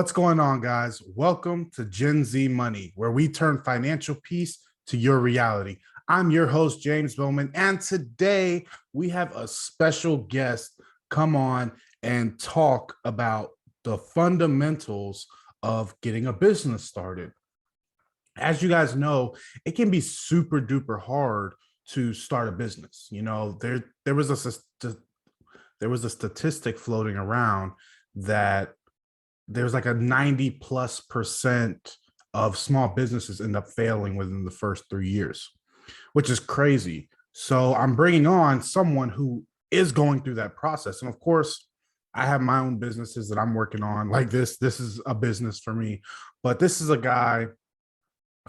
What's going on, guys? Welcome to Gen Z Money, where we turn financial peace to your reality. I'm your host, James Bowman, and today we have a special guest come on and talk about the fundamentals of getting a business started. As you guys know, it can be super duper hard to start a business. There was a statistic floating around that there's like a 90+% of small businesses end up failing within the first 3 years, which is crazy. So I'm bringing on someone who is going through that process. And of course, I have my own businesses that I'm working on. Like this is a business for me, but this is a guy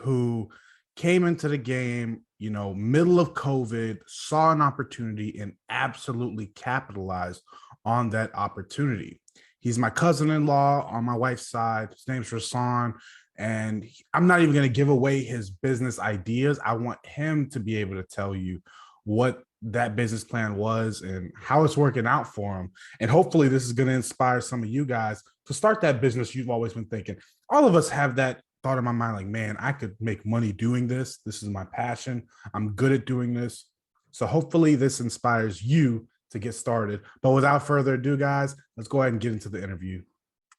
who came into the game, middle of COVID, saw an opportunity and absolutely capitalized on that opportunity. He's my cousin-in-law on my wife's side. His name's Rasian, and I'm not even going to give away his business ideas. I want him to be able to tell you what that business plan was and how it's working out for him. And hopefully this is going to inspire some of you guys to start that business you've always been thinking. All of us have that thought in my mind, like, man, I could make money doing this. This is my passion. I'm good at doing this. So hopefully this inspires you to get started. But without further ado, guys, let's go ahead and get into the interview.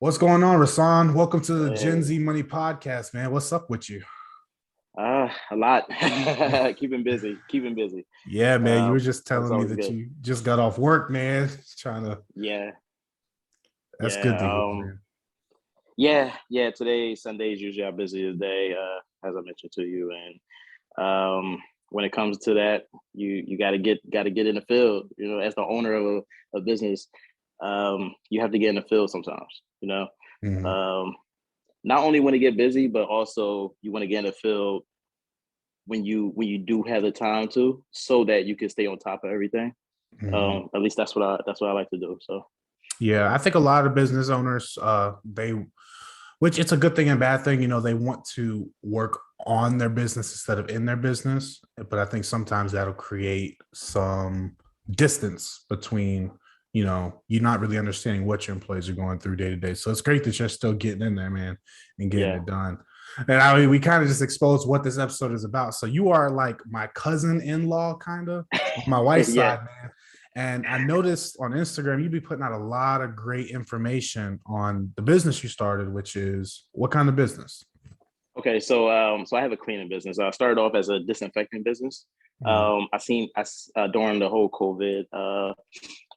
What's going on, Rasian? Welcome to the Gen Z Money podcast, man. What's up with you? A lot. keeping busy. Yeah, man. You were just telling me that good. You just got off work, man. Trying to. Yeah. That's good to hear, man. Yeah. Today, Sunday is usually our busiest day, as I mentioned to you. And when it comes to that, you gotta get in the field. As the owner of a business, you have to get in the field sometimes. Mm-hmm. Not only when to get busy, but also you want to get in the field when you do have the time to, so that you can stay on top of everything. Mm-hmm. At least that's what I like to do. So. Yeah, I think a lot of business owners, which it's a good thing and bad thing, they want to work on their business instead of in their business. But I think sometimes that'll create some distance between, you not really understanding what your employees are going through day to day. So it's great that you're still getting in there, man, and getting it done. And we kind of just exposed what this episode is about. So you are like my cousin-in-law, kind of, on my wife's side, man. And I noticed on Instagram, you'd be putting out a lot of great information on the business you started, which is what kind of business? Okay, so I have a cleaning business. I started off as a disinfecting business. Mm-hmm. During the whole COVID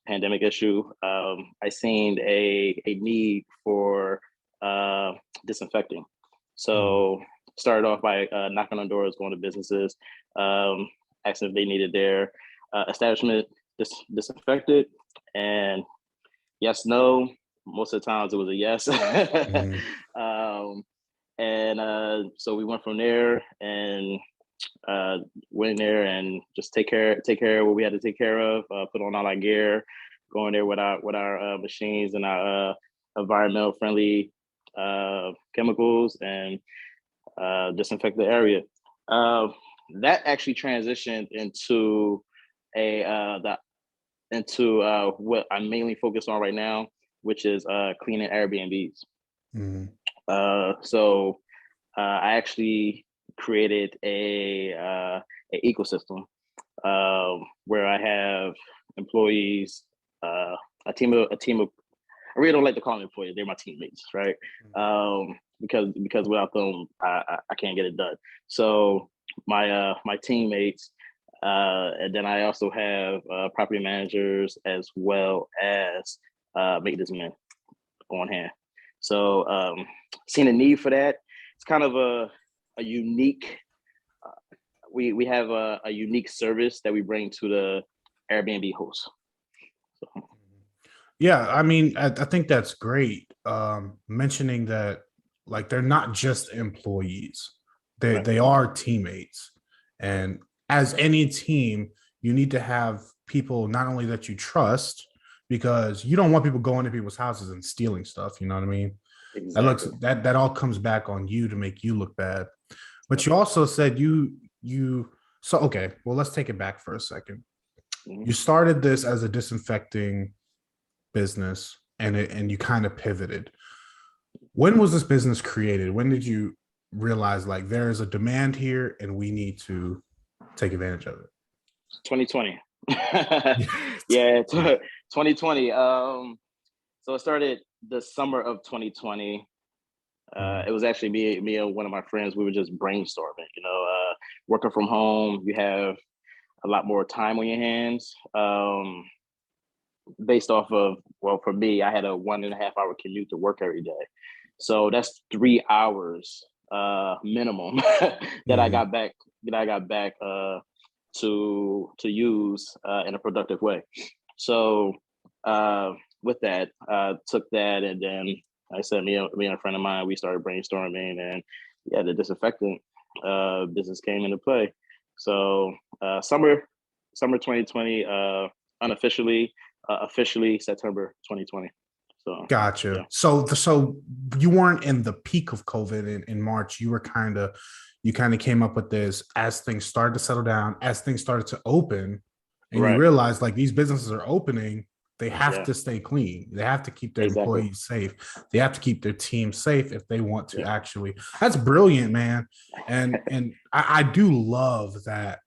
pandemic issue, I seen a need for disinfecting. So started off by knocking on doors, going to businesses, asking if they needed their establishment disinfected, and yes, no. Most of the times it was a yes. Mm-hmm. So we went from there and went in there and just take care of what we had to take care of. Put on all our gear, go in there with our machines and our environmental friendly chemicals and disinfect the area. That actually transitioned into what I'm mainly focused on right now, which is cleaning Airbnbs. Mm-hmm. So I actually created an ecosystem where I have employees, a team of. I really don't like to call them employees; they're my teammates, right? Mm-hmm. Because without them, I can't get it done. So my teammates. And then I also have property managers as well as maintenance men on hand. So seeing a need for that, it's kind of a unique. We have a unique service that we bring to the Airbnb hosts. So. Yeah, I mean, I think that's great. Mentioning that, like, they're not just employees; they are teammates, and as any team, you need to have people not only that you trust, because you don't want people going to people's houses and stealing stuff. You know what I mean? Exactly. That all comes back on you to make you look bad. But you also said so okay. Well, let's take it back for a second. Mm-hmm. You started this as a disinfecting business, and you kind of pivoted. When was this business created? When did you realize like there is a demand here and we need to take advantage of it? 2020. Yeah, 2020. So it started the summer of 2020. It was actually me and one of my friends. We were just brainstorming. Working from home, you have a lot more time on your hands. Based off of, well, for me, I had a 1.5 hour commute to work every day, so that's 3 hours minimum that I Mhm. got back to use in a productive way. So with that, took that, and then I said, me and a friend of mine, we started brainstorming, and yeah, the disinfectant business came into play. So summer 2020, unofficially, officially September 2020. So Gotcha. yeah, So you weren't in the peak of COVID in March. You kind of came up with this as things started to settle down, as things started to open, and you right, realize like these businesses are opening, they have yeah, to stay clean. They have to keep their exactly, employees safe. They have to keep their team safe if they want to yeah, actually. That's brilliant, man. And I do love that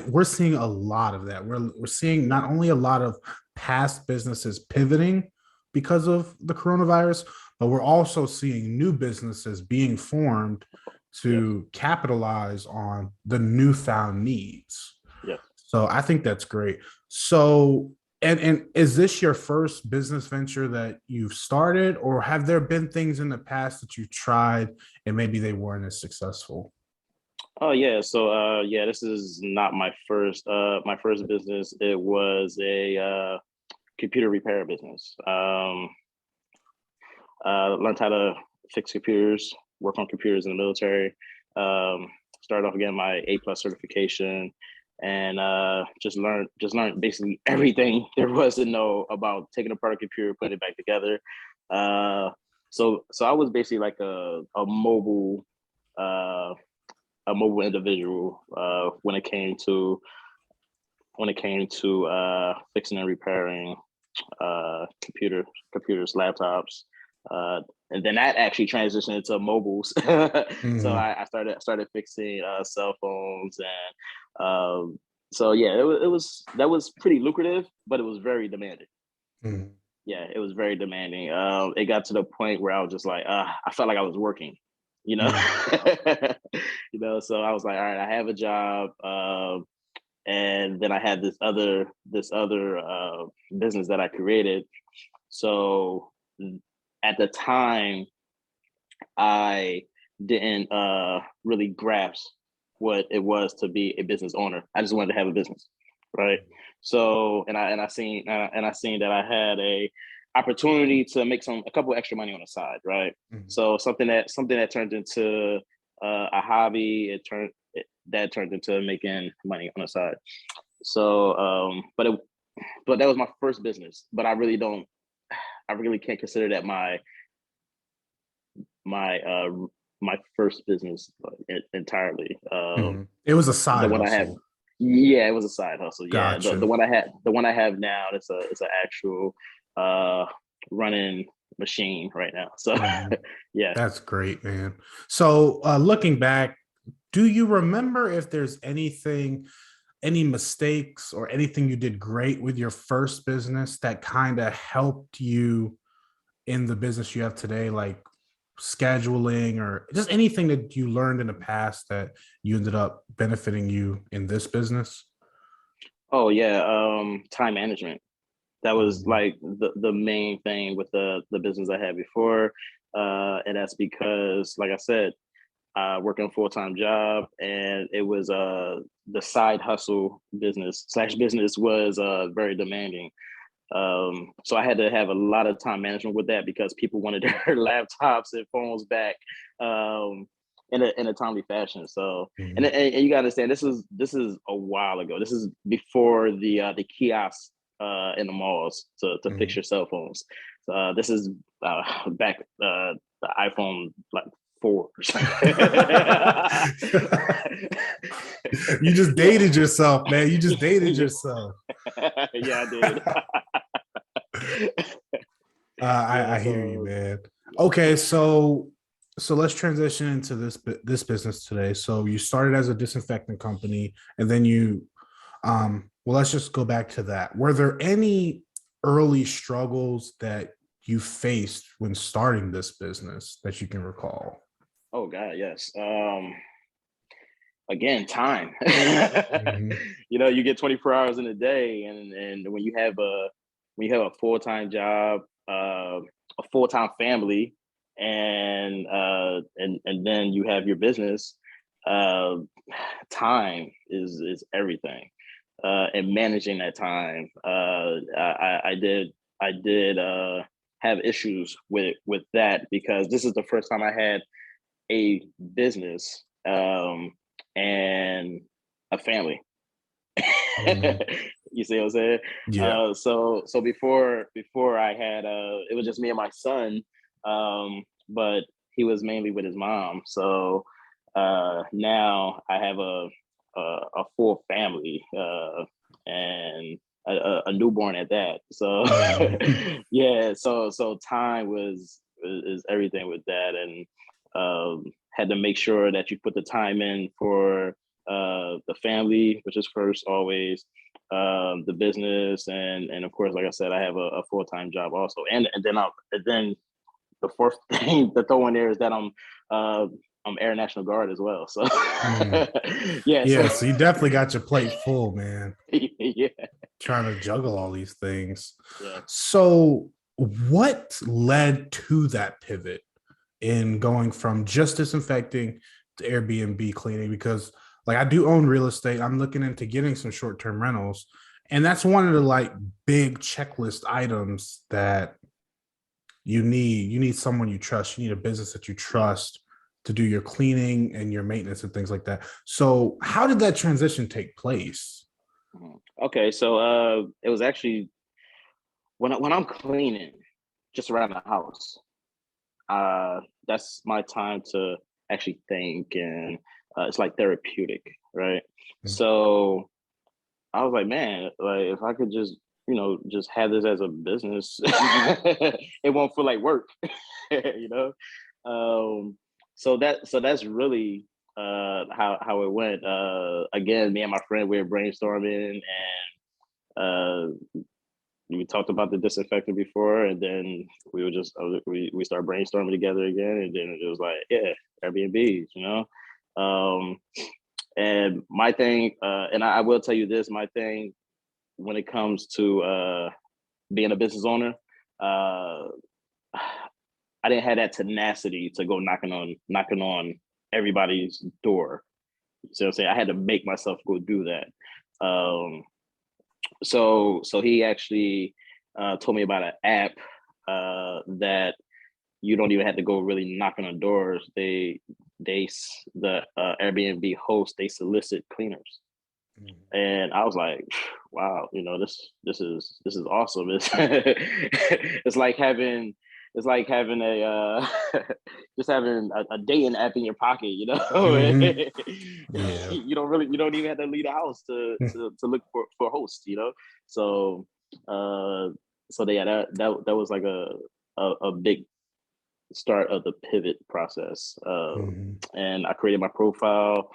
we're seeing a lot of that. We're seeing yeah, not only a lot of past businesses pivoting because of the coronavirus, but we're also seeing new businesses being formed yes, to capitalize on the newfound needs. yes. So I think that's great. So and is this your first business venture that you've started, or have there been things in the past that you tried and maybe they weren't as successful? Oh yeah, so yeah, this is not my first business. It was a computer repair business. Learned how to fix computers, work on computers in the military. Started off getting my A+ certification, and just learned basically everything there was to know about taking apart a computer, putting it back together. Uh, so I was basically like uh, a mobile individual when it came to fixing and repairing computers, laptops, uh, and then that actually transitioned into mobiles. So Mhm, I started fixing cell phones, and so yeah, it was that was pretty lucrative, but it was very demanding. mhm, Yeah, it was very demanding. It got to the point where I was just like, I felt like I was working, you know. mhm, So I was like, all right, I have a job. And then I had this other business that I created. So at the time, I didn't really grasp what it was to be a business owner. I just wanted to have a business, right? So and I seen that I had a opportunity to make a couple extra money on the side, right? mhm. So something that turned into a hobby. That turned into making money on the side. So, but that was my first business. But I really can't consider that my my first business entirely. Mhm. It was a The side one I have, hustle. yeah, it was a side hustle. Yeah, the Gotcha. one I have now, it's an actual uh running machine right now. So Mhm. yeah. That's great, man. So, looking back, do you remember if there's any mistakes or anything you did great with your first business that kind of helped you in the business you have today, like scheduling or just anything that you learned in the past that you ended up benefiting you in this business? Oh yeah, time management. That was Mhm. like the main thing with the business I had before. And that's because, like I said, working a full-time job, and it was the side hustle business was very demanding. So I had to have a lot of time management with that because people wanted their laptops and phones back in a timely fashion. So and, Mhm. and you gotta understand, this is a while ago. This is before the kiosks in the malls to fix Mhm. your cell phones. This is back the iPhone like 4 or something. You just Yeah. dated yourself, man. You just dated Yeah. yourself. Yeah, I did. I, Yeah, I hear you, so man. Okay, so let's transition into this business today. So you started as a disinfectant company, and then you, well, let's just go back to that. Were there any early struggles that you faced when starting this business that you can recall? Oh God, yes. Again, time. Mhm. You get 24 hours in a day, and when you have a full-time job, a full-time family, and then you have your business, uh, time is everything. And managing that time, I did have issues with that, because this is the first time I had a business, and a family. Mhm. You see what I'm saying? Yeah. So before I had, it was just me and my son, but he was mainly with his mom. So now I have a full family, and a newborn at that. So Mhm. yeah, so time is everything with that, and had to make sure that you put the time in for the family, which is first always, the business, and of course, like I said, I have a full-time job also, and then the fourth thing to throw in there is that uh, I'm Air National Guard as well. So Mhm. yeah, so Yeah, so you definitely got your plate full, man. yeah, Trying to juggle all these things. yeah. So, what led to that pivot in going from just disinfecting to Airbnb cleaning? Because, like, I do own real estate. I'm looking into getting some short term rentals. And that's one of the like big checklist items that you need. You need someone you trust. You need a business that you trust to do your cleaning and your maintenance and things like that. So, how did that transition take place? Mhm. Okay, so it was actually when I'm cleaning just around the house. uh that's my time to actually think, and it's like therapeutic, right? So I was like, man, like if I could just have this as a business, it won't feel like work. you know so that's really how it went. Again, me and my friend, we were brainstorming, and we talked about the disinfectant before, and then we were just we started brainstorming together again, and then it was like, yeah, Airbnb, um and my thing, and I will tell you this, my thing when it comes to being a business owner, uh I didn't have that tenacity to go knocking on everybody's door. So I'm saying, I had to make myself go do that. Um so he actually told me about an app that you don't even have to go really knocking on doors. The Airbnb host, they solicit cleaners, Mhm. and I was like, wow, this is awesome. It's it's like having a just having a dating app in your pocket, Mhm. Yeah. you don't even have to leave the house to look for hosts, so uh yeah, that was like a big start of the pivot process. Mhm. And I created my profile.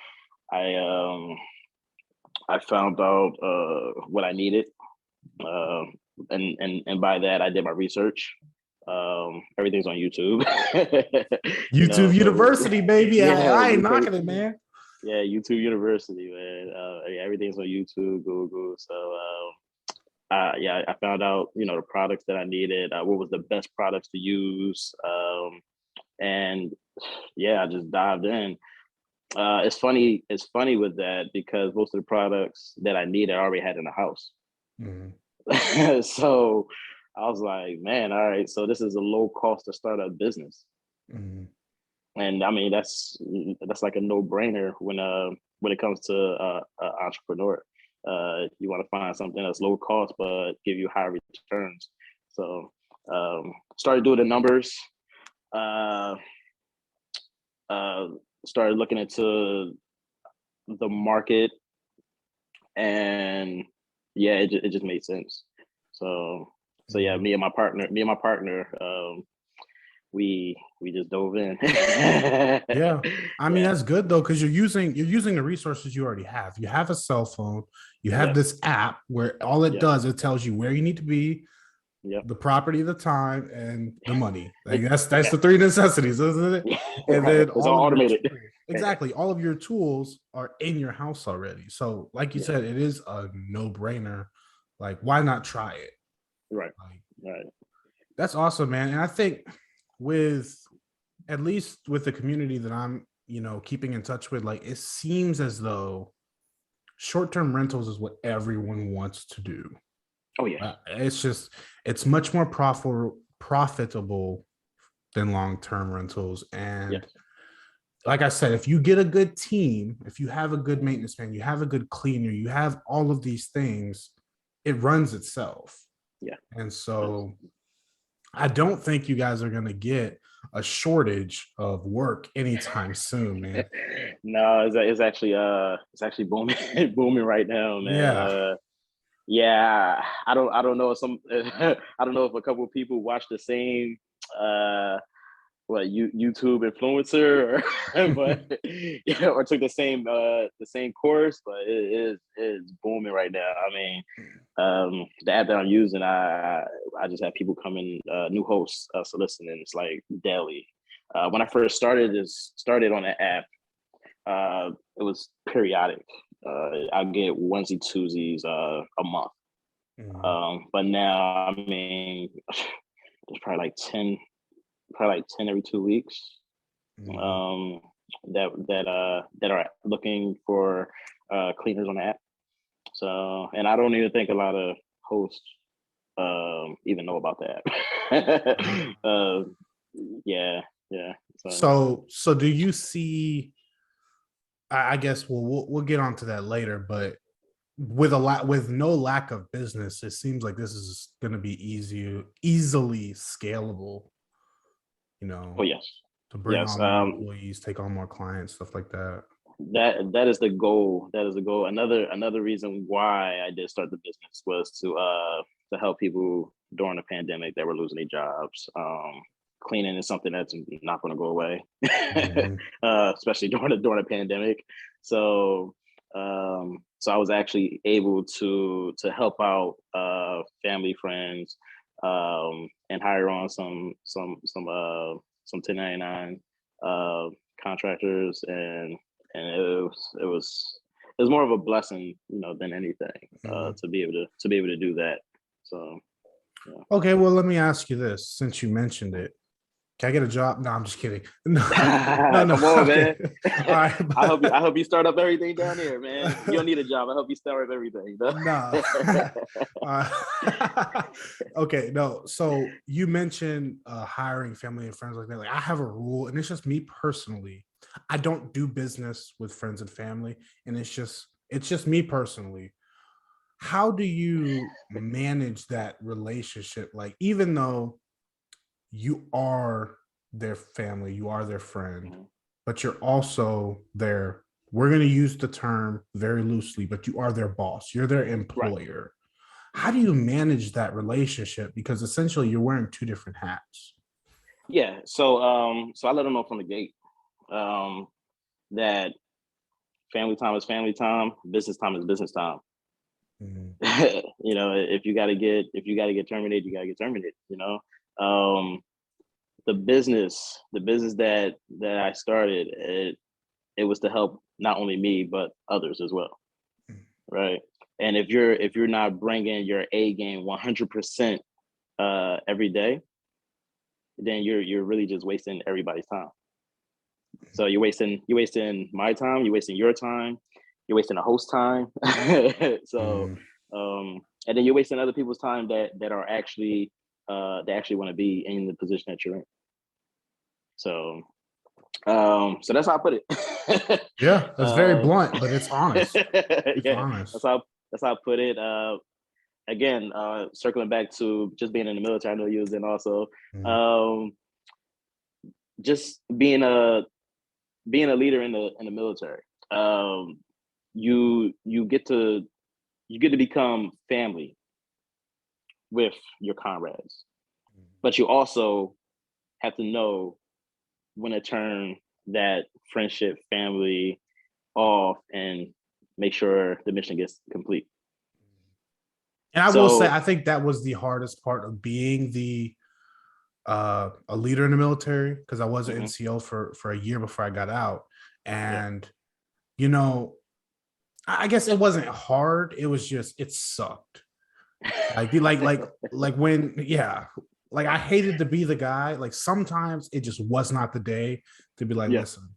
I um i found out what I needed, um, and by that I did my research. Everything's on YouTube. YouTube So University, baby. yeah, I ain't knocking it, man. yeah, YouTube University, man. Yeah, everything's on YouTube, Google. So yeah, I found out the products that I needed, what was the best products to use, and yeah, I just dived in. It's funny with that, because most of the products that I need I already had in the house. Mhm. So I was like, man, all right, so this is a low cost to start a business. Mhm. And I mean, that's like a no-brainer when it comes to entrepreneur. You want to find something that's low cost but give you high returns. So started doing the numbers, uh, uh, started looking into the market, and yeah, it just made sense. So yeah, Mhm. me and my partner, we just dove in. Yeah. I mean, Yeah. that's good though, because you're using the resources you already have. You have a cell phone, you have Yep. this app where all it Yep. does, it tells you where you need to be, Yep. the property, the time, and the money. Like It, that's the three necessities, isn't it? And right. then It's all all of your automated. tools, exactly, all of your tools are in your house already. So, like you Yeah. said, it is a no-brainer. Like, why not try it? Right. Like, Right. that's awesome, man. And I think with at least with the community that I'm, keeping in touch with, like it seems as though short-term rentals is what everyone wants to do. Oh yeah. It's much more profitable than long-term rentals. And Yes. like I said, if you get a good team, if you have a good maintenance man, you have a good cleaner, you have all of these things, it runs itself. Yeah. And Yes. so I don't think you guys are going to get a shortage of work anytime soon, man. No, it's actually booming booming right now, man. Yeah. Yeah, I don't know if some I don't know if a couple of people watch the same YouTube influencer or but yeah, or took the same course, but it is booming right now. I mean, the app that I'm using, I just have people coming, new hosts soliciting. It's like daily. When I first started on the app, it was periodic. I get onesie twosies a month. Mhm. But now, I mean, there's probably like 10 every 2 weeks. Mhm. Um, that are looking for cleaners on the app. So, and I don't even think a lot of hosts even know about that. Uh, Yeah, yeah. So so do you see? I guess we'll get onto that later, but with no lack of business, it seems like this is going to be easily scalable. You oh know, yes, to bring yes. on more employees, take on more clients, stuff like that. That is the goal. That is the goal. Another reason why I did start the business was to help people during the pandemic that were losing their jobs. Cleaning is something that's not going to go away, Mhm. especially during the pandemic. So so I was actually able to help out family, friends, and hire on some 1099 contractors, and it was more of a blessing, than anything, Mhm. to be able to do that. So yeah. Okay, well, let me ask you this: since you mentioned it, can I get a job? No, I'm just kidding. No, no, no. Come on, Okay, man. all right, I hope you. I but hope you start up everything down there, man. You don't need a job. I hope you start up everything. no. uh, okay, no. So you mentioned hiring family and friends like that. Like I have a rule, and it's just me personally. I don't do business with friends and family, and it's just me personally. How do you manage that relationship? Like, even though you are their family, you are their friend, Mhm. but you're also their, we're going to use the term very loosely, but you are their boss, you're their Right. employer. How Right. do you manage that relationship? Because essentially you're wearing two different hats. Yeah. So I let them know from the gate, um, that family time is family time, business time is business time. Mhm. If you got to get terminated, you got to get terminated. Um, the business that I started, it was to help not only me but others as well, right? And if you're not bringing your A game 100% every day, then you're really just wasting everybody's time. So you're wasting my time, you're wasting your time, you're wasting the host time. So Mhm. and then you're wasting other people's time that are actually that actually want to be in the position that you're in. So so that's how I put it. Yeah, that's very uh, blunt, but it's honest. It's yeah, honest. that's how I put it. Again, circling back to just being in the military, I know you was in also. Mhm. Um, just being a leader in the military. You get to become family with your comrades, but you also have to know when to turn that friendship, family off and make sure the mission gets complete. And I will say, So, I think that was the hardest part of being a leader in the military, because I was an mhm, NCO for a year before I got out. yeah. And you know, I guess it wasn't hard. It was just it sucked. Like when, yeah, like I hated to be the guy. Like sometimes it just was not the day to be like, Yeah. listen,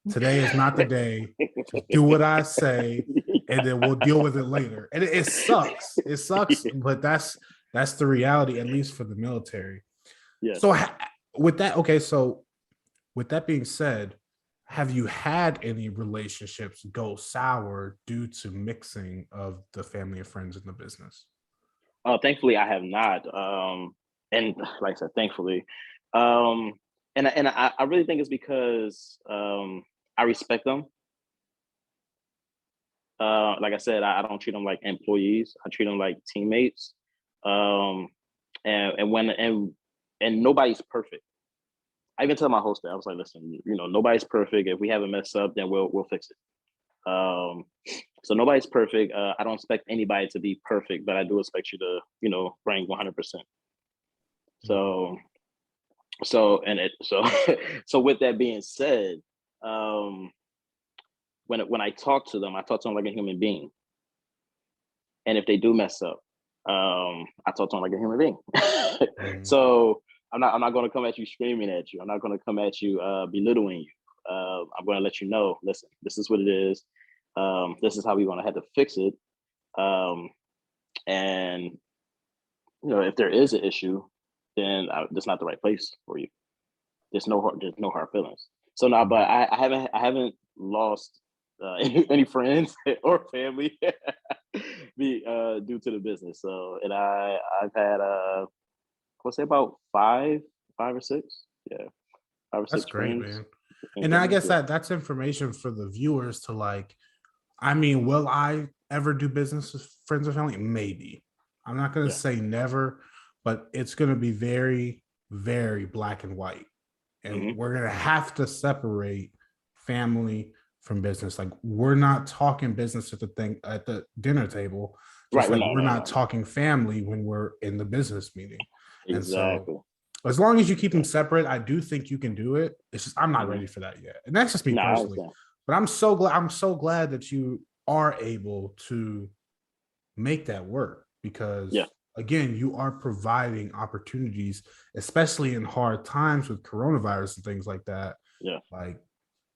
today is not the day. Just do what I say, and then we'll deal with it later. And it sucks. It sucks, but that's the reality, at least for the military. Yes. So with that, okay, so with that being said, have you had any relationships go sour due to mixing of the family and friends in the business? Thankfully, I have not. And like I said, thankfully, um, and I really think it's because I respect them. Like I said, I don't treat them like employees. I treat them like teammates. Um, and nobody's perfect. I even tell my host that I was like, listen, nobody's perfect. If we have a mess up, then we'll fix it. So nobody's perfect. I don't expect anybody to be perfect, but I do expect you to, bring 100%. So, so so with that being said, um, when I talk to them, I talk to them like a human being. And if they do mess up, I talk to them like a human being. Mm. So I'm not going to come at you screaming at you. I'm not going to come at you belittling you. I'm going to let you know, listen, this is what it is. This is how we're going to have to fix it. Um, and if there is an issue, then that's not the right place for you. There's no hard feelings. So no, but I haven't lost any friends or family due to the business. So, and I've had let's say about five or six, yeah, five or That's six great, friends man. in And I business. guess Yeah, that's information for the viewers to like. I mean, will I ever do business with friends or family? Maybe. I'm not going to yeah, say never, but it's going to be very, very black and white. And hmm, we're going to have to separate family from business. Like we're not talking business at the dinner table, just right. like No, we're no, not no, talking family when we're in the business meeting. And so exactly. as long as you keep them Exactly. separate, I do think you can do it. It's just I'm not Hmm. ready for that yet. And that's just me No, I personally. understand. But I'm so glad that you are able to make that work, Yeah, because again, you are providing opportunities, especially in hard times with coronavirus and things like that. yeah, Like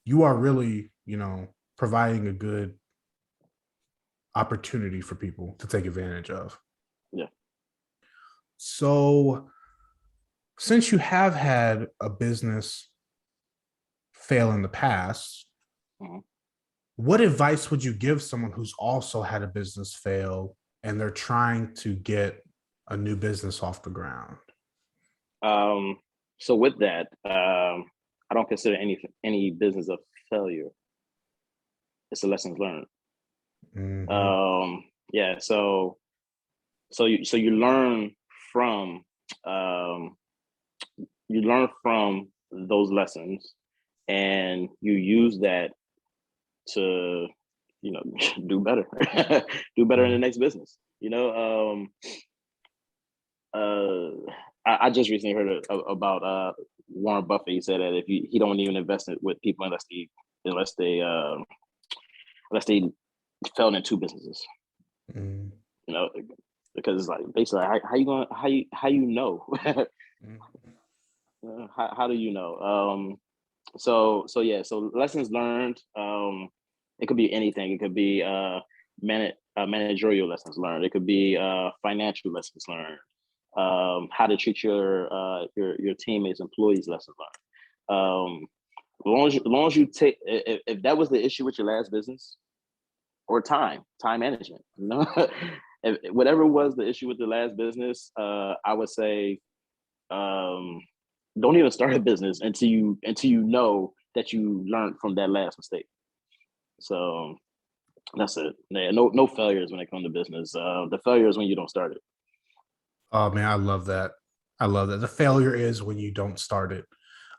you are really, providing a good opportunity for people to take advantage of. yeah. So, since you have had a business fail in the past, Hmm. what advice would you give someone who's also had a business fail and they're trying to get a new business off the ground? Um, so with that, I don't consider any business a failure. It's a lessons learned. Mm-hmm. Yeah. So you learn from um, those lessons, and you use that to do better, do better in the next business. Uh, I just recently heard about Warren Buffett. He said that if he don't even invest it with people unless they unless they failed in two businesses. Mm-hmm. You know, because it's like basically how you going how you know how do you know? So yeah, so lessons learned. It could be anything. It could be managerial lessons learned. It could be financial lessons learned. How to treat your teammates, employees, lessons learned. As long as you take, if that was the issue with your last business, or time management, whatever was the issue with the last business, I would say, um, don't even start a business until you know that you learned from that last mistake. So that's it. Yeah, no failures when it comes to business. The failure is when you don't start it. Oh man, I love that. I love that. The failure is when you don't start it.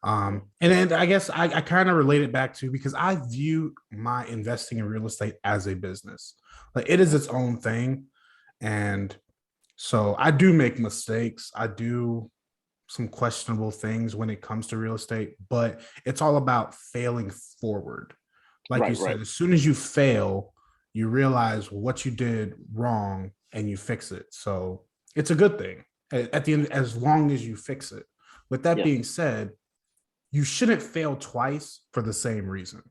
And then I guess I kind of relate it back to, because I view my investing in real estate as a business. Like, it is its own thing. And so I do make mistakes. I do some questionable things when it comes to real estate, but it's all about failing forward. Like you Right, said, right. as soon as you fail, you realize what you did wrong and you fix it. So it's a good thing at the end, as long as you fix it. With that Yes. being said, you shouldn't fail twice for the same reason.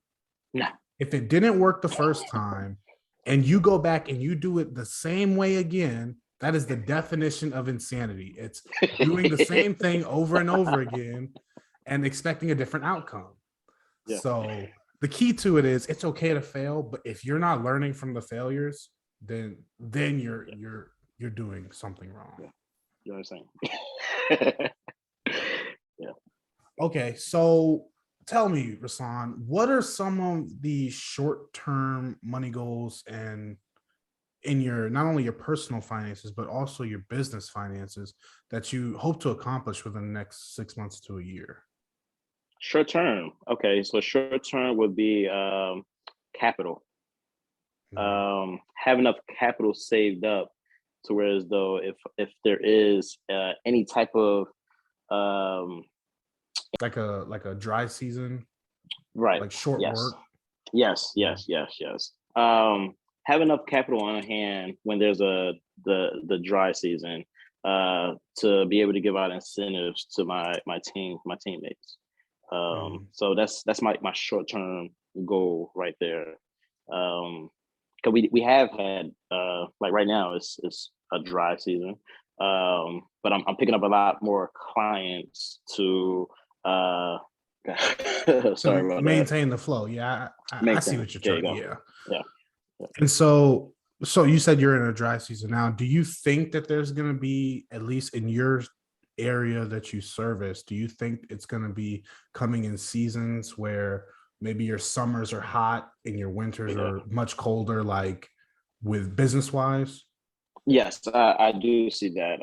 No. If it didn't work the first time and you go back and you do it the same way again, that is the definition of insanity. It's doing the same thing over and over again and expecting a different outcome. Yeah. So the key to it is, it's okay to fail, but if you're not learning from the failures, then you're doing something wrong. Yeah. You know what I'm saying? Yeah. Okay, so tell me, Rasan, what are some of the short-term money goals and in your, not only your personal finances but also your business finances, that you hope to accomplish within the next 6 months to a year? Short term. Okay, so short term would be capital. Mhm. Have enough capital saved up to where, as though if there is any type of um, Like a dry season, right. like short Yes. work. Yes. Mhm. Yes. Yes. Yes. Have enough capital on hand when there's the dry season, to be able to give out incentives to my teammates. Mhm. So that's my short term goal right there. Because we have had, like right now it's a dry season, but I'm picking up a lot more clients to sorry To about that. maintain the flow. Yeah, I see Maintain. what you're There you trying. go. Yeah. Yeah. Yeah. And so you said you're in a dry season now. Do you think that there's going to be, at least in your area that you service, do you think it's going to be coming in seasons where maybe your summers are hot and your winters Yeah. are much colder, like with business wise? Yes, I do see that.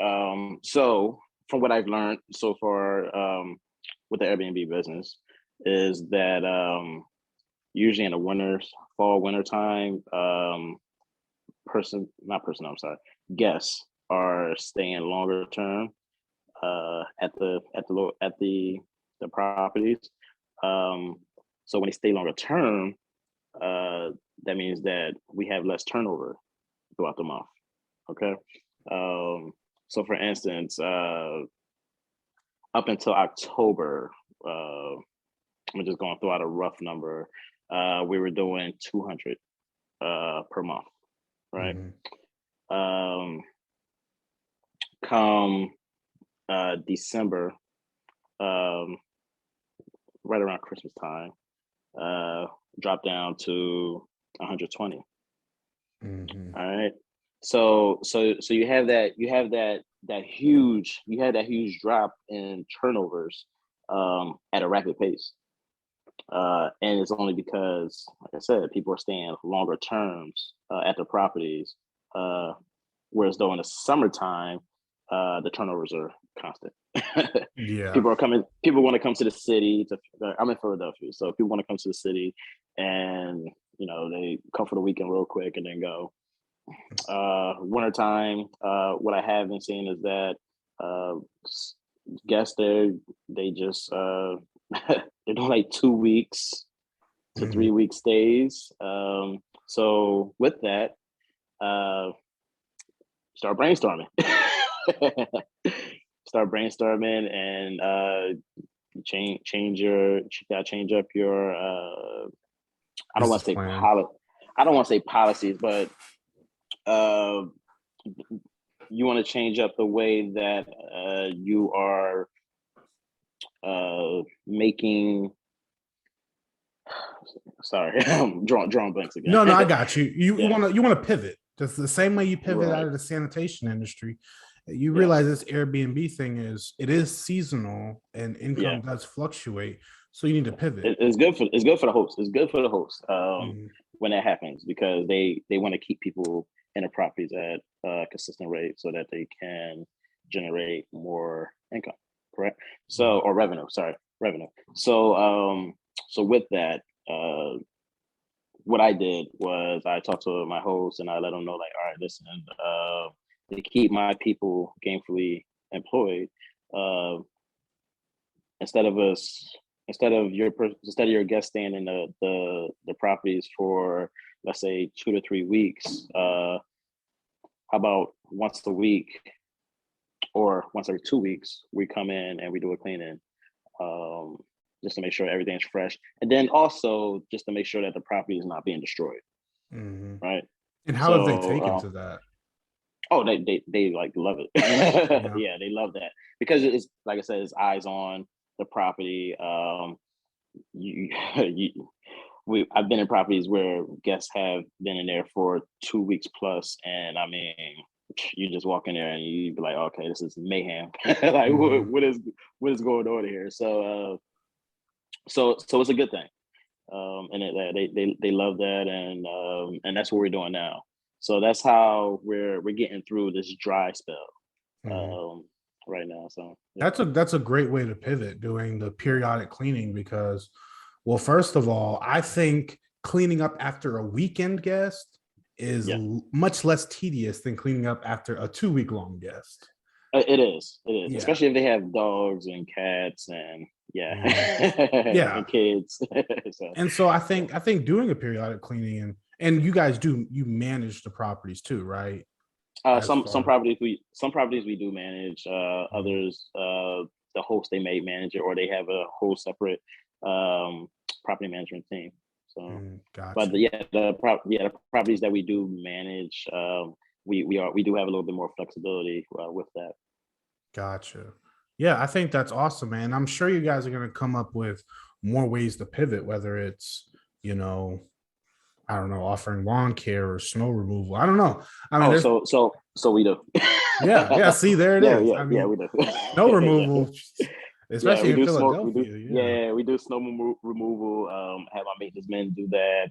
So from what I've learned so far, with the Airbnb business, is that usually in the fall winter time, not person, I'm sorry, guests are staying longer term at the properties. Um, so when they stay longer term, uh, that means that we have less turnover throughout the month. Okay. Um, so for instance, up until October, I'm just going to throw out a rough number. We were doing 200 per month, right? Mhm. Um, come December, um, right around Christmas time, uh, dropped down to 120. Mhm. All right. So you have that huge drop in turnovers at a rapid pace. And it's only because, like I said, people are staying longer terms at the properties. Uh, whereas though in the summertime, the turnovers are constant. Yeah. People want to come to the city. I'm in Philadelphia, so people want to come to the city, and they come for the weekend real quick and then go. Wintertime, what I have been seeing is that uh, guests they just they're doing like 2 weeks to Mhm. 3 week stays. So with that, uh, start brainstorming. Start brainstorming and you gotta change up your I don't want Business to say plan. I don't want to say policies, but uh, you want to change up the way that you are making. Sorry, I'm drawing blanks again. No, I got you. You Yeah, want to pivot just the same way you pivot out right. of the sanitation industry. You realize Yes, this Airbnb thing it is seasonal and yeah. income does fluctuate, so you need to pivot. It's good for the host. It's good for the host Mhm. when that happens because they want to keep people in the properties at a consistent rate so that they can generate more income, correct? So, or revenue, sorry, revenue. So with that, what I did was I talked to my host and I let them know, like, all right, listen, to keep my people gainfully employed, uh, instead of us, instead of your guest staying in the properties for, let's say, 2 to 3 weeks, how about once a week or once every 2 weeks, we come in and we do a cleaning, just to make sure everything's fresh. And then also just to make sure that the property is not being destroyed. Mhm. Right. And how have they So, taken to that? oh, they like love it. Yeah. Yeah, they love that because it's, like I said, it's eyes on the property. You, I've been in properties where guests have been in there for 2 weeks plus, and I mean, you just walk in there and you be like, okay, this is mayhem. Like, Mhm. what is going on here? So, so it's a good thing, and they love that, and that's what we're doing now. So that's how we're getting through this dry spell, Mhm. right now. So yeah, That's a great way to pivot, doing the periodic cleaning, because, well, first of all, I think cleaning up after a weekend guest is yeah. much less tedious than cleaning up after a 2 week long guest. It is. It is, Yeah. especially if they have dogs and cats and yeah, Mhm. Yeah. and kids. So And so yeah. I think doing a periodic cleaning, and you guys do, you manage the properties too, right? As Some far. properties we do manage. Mhm. Others, the host, they may manage it, or they have a whole separate um, property management team. So, but Gotcha. the properties that we do manage, we do have a little bit more flexibility with that. Gotcha. Yeah, I think that's awesome, man. I'm sure you guys are going to come up with more ways to pivot, whether it's, you know, I don't know, offering lawn care or snow removal. I don't know. I mean, Oh, there's, so we do. yeah, yeah. See, there it Yeah, is. I yeah, mean, we do. snow Yeah. removal, Yeah, especially we in do smoke. Philadelphia. Yeah. We do snow removal. Have our maintenance men do that.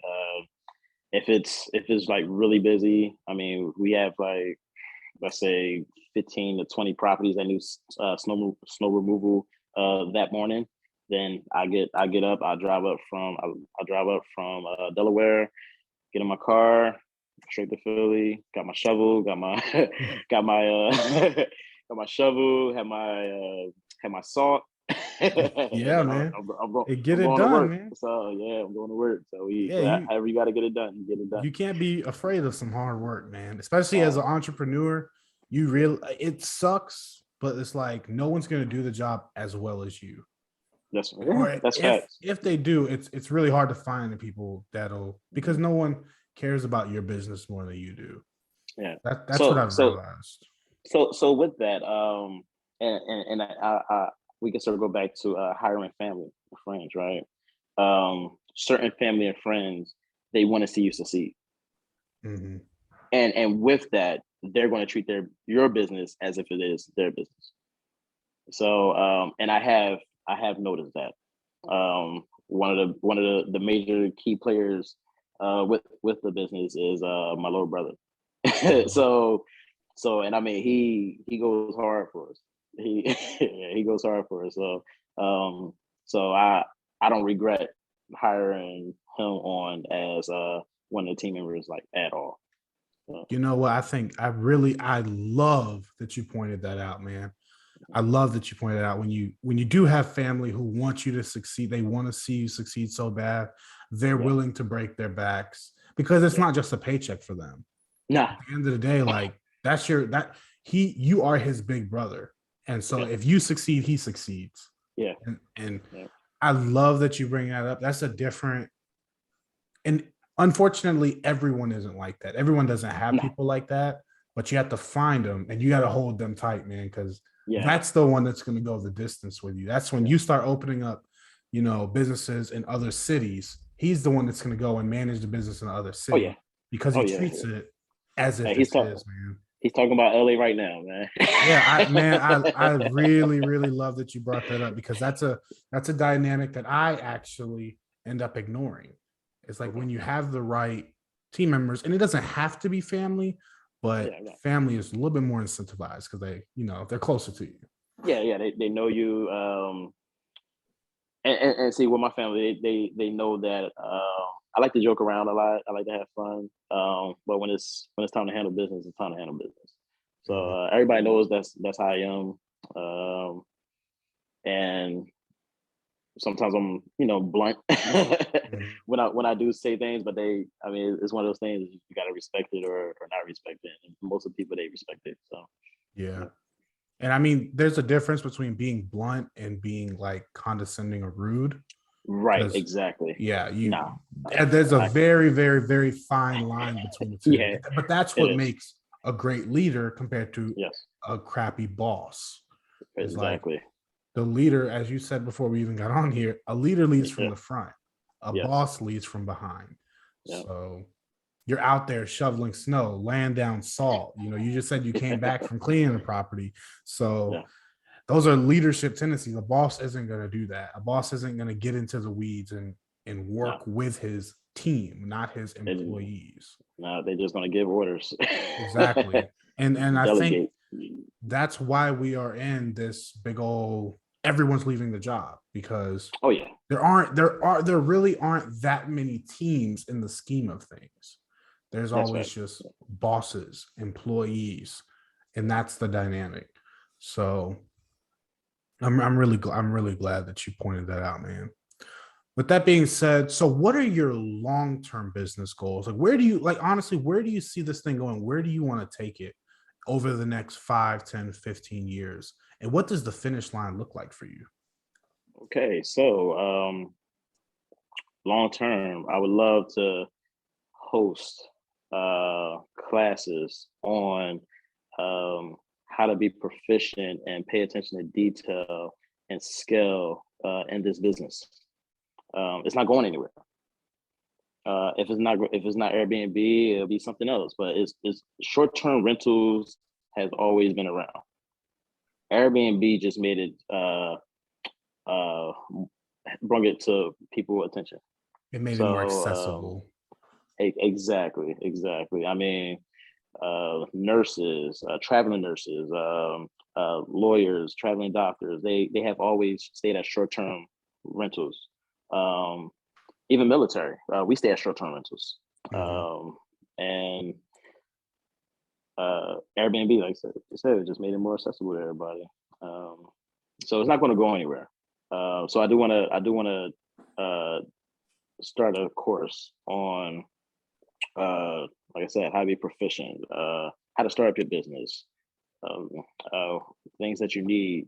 If it's like really busy, I mean, we have like, let's say, 15 to 20 properties that need snow removal that morning. Then I get up. I drive up from Delaware, get in my car, straight to Philly. Got my shovel. Got my got my got my shovel. Had my salt. Yeah, And man. Get I'm it going to done, work. man. So yeah, I'm going to work. So Yeah, you however you got to get it done, you get it done. you can't be afraid of some hard work, man. Especially as Uh, an entrepreneur, you real it sucks, but it's like no one's going to do the job as well as you. Or that's facts. if they do, it's really hard to find the people that'll, because no one cares about your business more than you do. Yeah. That's what So I've so realized. so with that, and we can sort of go back to hiring family and friends, right? Certain family and friends, they want to see you succeed, Mhm. and with that, they're going to treat your business as if it is their business. So, and I have noticed that. One of the major key players with the business is my little brother. Mhm. so and I mean, he goes hard for us. He yeah, he goes hard for us. Um so I don't regret hiring him on as one of the team members, like, at all. So, You know what? I think I love that you pointed that out, man. I love that you pointed out, when you do have family who want you to succeed, they want to see you succeed so bad, they're yeah, willing to break their backs, because it's yeah. not just a paycheck for them. Nah, At the end of the day, like, that's your that he you are his big brother. And so yeah, if you succeed, he succeeds. yeah, And yeah, I love that you bring that up. That's a different, and unfortunately, everyone isn't like that. Everyone doesn't have nah, people like that, but you have to find them and you got to hold them tight, man, because yeah, that's the one that's going to go the distance with you. That's when yeah. you start opening up, businesses in other cities. He's the one that's going to go and manage the business in the other Oh yeah, city, because oh he yeah. treats it as Hey, if it's his, man. he's talking about LA right now, man. Yeah, I really love that you brought that up, because that's a dynamic that I actually end up ignoring. It's like, Okay. when you have the right team members, and it doesn't have to be family, but Yeah. family is a little bit more incentivized because they, they're closer to you. Yeah. They know you. And see, with my family, they know that I like to joke around a lot. I like to have fun. But when it's time to handle business, it's time to handle business. So Mhm. everybody knows that's how I am. And sometimes I'm, blunt Mhm. when I do say things, but it's one of those things you got to respect it or not respect it. And most of the people, they respect it. So Yeah. yeah. And I mean, there's a difference between being blunt and being like condescending or rude. Right, Because, exactly. yeah, No, there's a I, very, very, very fine line between the two. yeah, But that's it what is. makes a great leader compared to Yes, a crappy boss. Is like exactly. the leader, as you said before we even got on here, a leader leads from Yeah, the front, a yes, boss leads from behind. yeah. So you're out there shoveling snow, laying down salt. You just said you came back from cleaning the property. So Yeah, those are leadership tendencies. A boss isn't going to do that. A boss isn't going to get into the weeds and no, work with his team, not his they, employees. no, they're just gonna give orders. Exactly. And I think Delegate. that's why we are in this big old everyone's leaving the job, because Oh yeah, there really aren't that many teams in the scheme of things. There's that's always right. just bosses, employees, and that's the dynamic. So I'm really glad that you pointed that out, man. With that being said, so what are your long-term business goals? Like, where do you, like, honestly, where do you see this thing going? Where do you want to take it over the next 5, 10, 15 years? And what does the finish line look like for you? Okay, so long term, I would love to host classes on how to be proficient and pay attention to detail and skill in this business. It's not going anywhere. If it's not Airbnb, it'll be something else. But it's short term rentals has always been around. Airbnb just made it uh, brought it to people attention. It made it more So accessible. exactly. I mean, nurses, traveling nurses, lawyers, traveling doctors. They have always stayed at short term rentals. Um, Even military, we stay at short term rentals. Mhm. And Airbnb, like I said, it just made it more accessible to everybody. Um, so it's not going to go anywhere. So I do want to start a course on, like I said, how to be proficient, how to start up your business, um, uh, things that you need,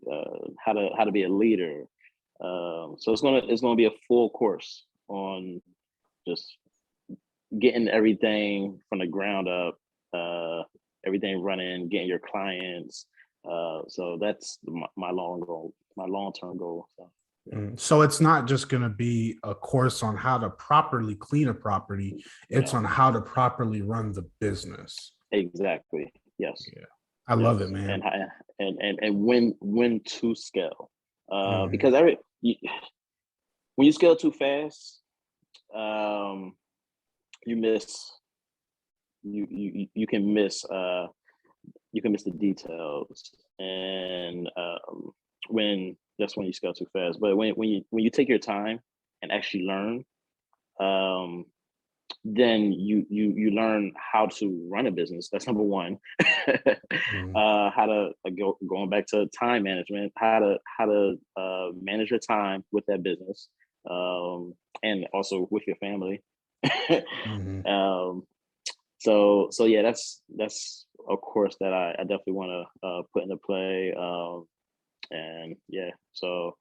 how to be a leader. So it's gonna be a full course on just getting everything from the ground up, uh, everything running, getting your clients. So that's my long goal, my long term goal. So yeah, So it's not just going to be a course on how to properly clean a property, it's yeah, on how to properly run the business. exactly. Yes, Yeah. I love it, yes, man. and when to scale, Mhm. because when you scale too fast, um, you miss you can miss you can miss the details, and when that's when you scale too fast. But when you take your time and actually learn, um, then you learn how to run a business. That's number one. Mhm. How to going back to time management, how to manage your time with that business, and also with your family. Mhm. um, so yeah, that's a course that I definitely want to put into play. And yeah, so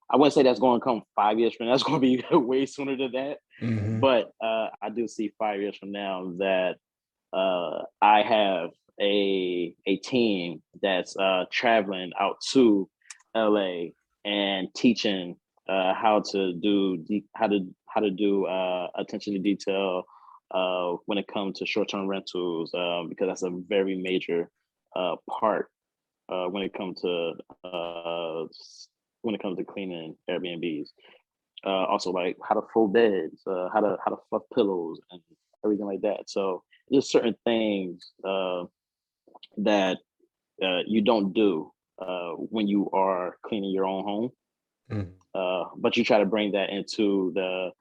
I wouldn't say that's going to come 5 years from now. That's going to be way sooner than that. Mhm. But I do see 5 years from now that I have a team that's traveling out to LA and teaching how to do attention to detail when it comes to short term rentals, because that's a very major part when it comes to cleaning Airbnbs. Also, like how to fold beds, how to fluff pillows, and everything like that. So there's certain things that you don't do when you are cleaning your own home. Mm. But you try to bring that into the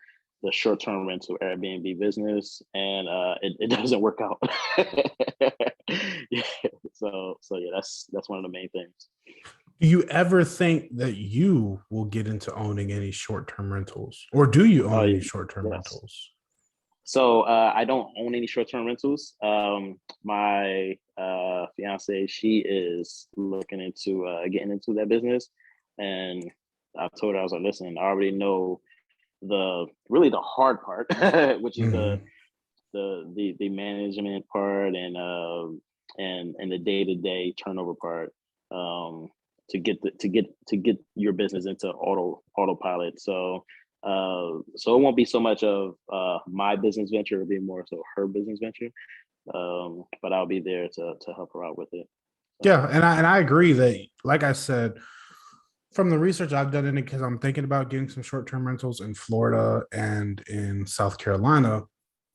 short-term rental Airbnb business, and it doesn't work out. Yeah. So yeah, that's one of the main things. Do you ever think that you will get into owning any short-term rentals, or do you Oh own any short-term yes. rentals? So I don't own any short-term rentals. My fiance, she is looking into getting into that business, and I told her, I was like, listen, I already know the hard part, which is Mm-hmm. the management part and the day-to-day turnover part, to get your business into autopilot. So it won't be so much of my business venture, it'll be more so her business venture. But I'll be there to help her out with it. Yeah, and I agree that, like I said, from the research I've done in it, because I'm thinking about getting some short-term rentals in Florida and in South Carolina.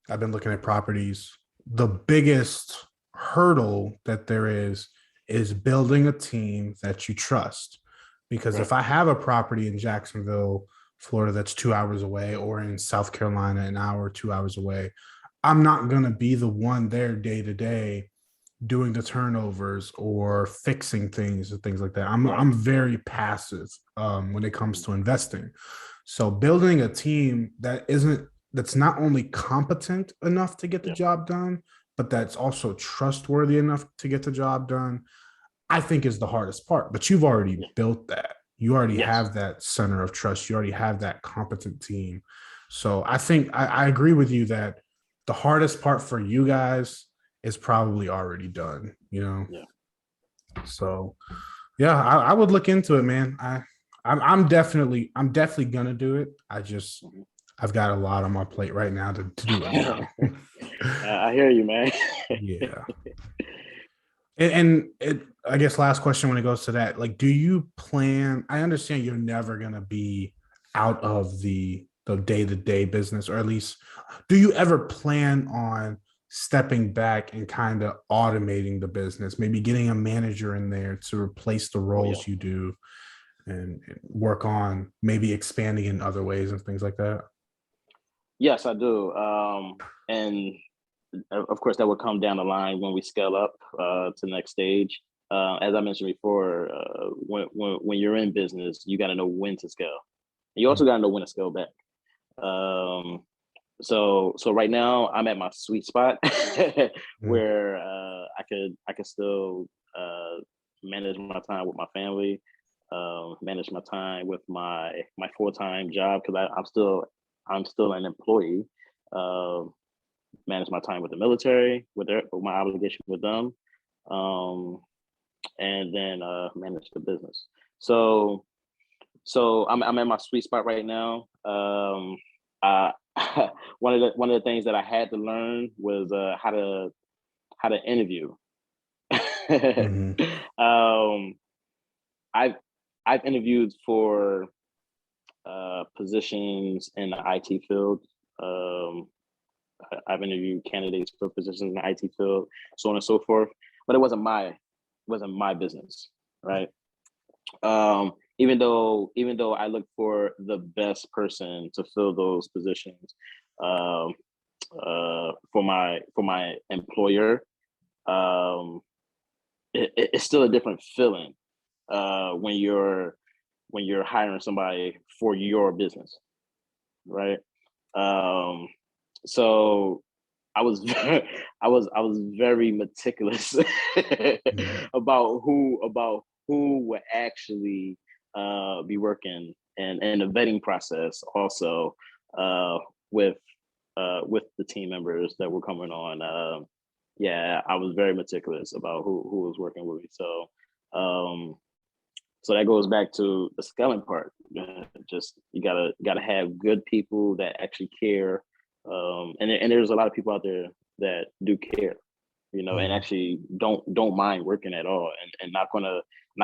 I've been looking at properties. The biggest hurdle that there is building a team that you trust. Because Right. if I have a property in Jacksonville, Florida, that's 2 hours away, or in South Carolina, an hour, 2 hours away, I'm not going to be the one there day to day doing the turnovers or fixing things and things like that. Right. I'm very passive when it comes Mhm. to investing. So building a team that's not only competent enough to get the Yeah. job done, but that's also trustworthy enough to get the job done, I think is the hardest part. But you've already Yeah. built that. You already Yes. have that center of trust. You already have that competent team. So I think I agree with you that the hardest part for you guys is probably already done, you know? Yeah. So yeah, I would look into it, man. I'm definitely gonna do it. Mhm. I've got a lot on my plate right now to do it now. I hear you, man. Yeah. And I guess last question when it goes to that, like, do you plan? I understand you're never gonna be out of the day-to-day business, or at least, do you ever plan on stepping back and kind of automating the business, maybe getting a manager in there to replace the Oh yeah. roles you do, and work on maybe expanding in other ways and things like that? Yes, I do. And of course, that would come down the line when we scale up to the next stage. As I mentioned before, when you're in business, you got to know when to scale. You also got to know when to scale back. Um, so right now, I'm at my sweet spot Mm-hmm. where I could still manage my time with my family, manage my time with my full time job because I'm still an employee. Uh, Manage my time with the military, with my obligation with them, um, and then manage the business. So I'm at my sweet spot right now. Uh, one of the things that I had to learn was how to interview. Mm-hmm. um, I've I've interviewed for positions in the IT field. Um, I've interviewed candidates for positions in the IT field, so on and so forth. But it wasn't my business, right? Even though I look for the best person to fill those positions um, for my employer, um, it's still a different feeling when you're hiring somebody for your business, right? Um, so I was very meticulous Mm-hmm. about who would actually be working and the vetting process also uh, with the team members that were coming on. Yeah, I was very meticulous about who was working with me. Um, so that goes back to the scaling part. Just you gotta have good people that actually care, and there's a lot of people out there that do care, you know, and Mm-hmm. actually don't mind working at all, and not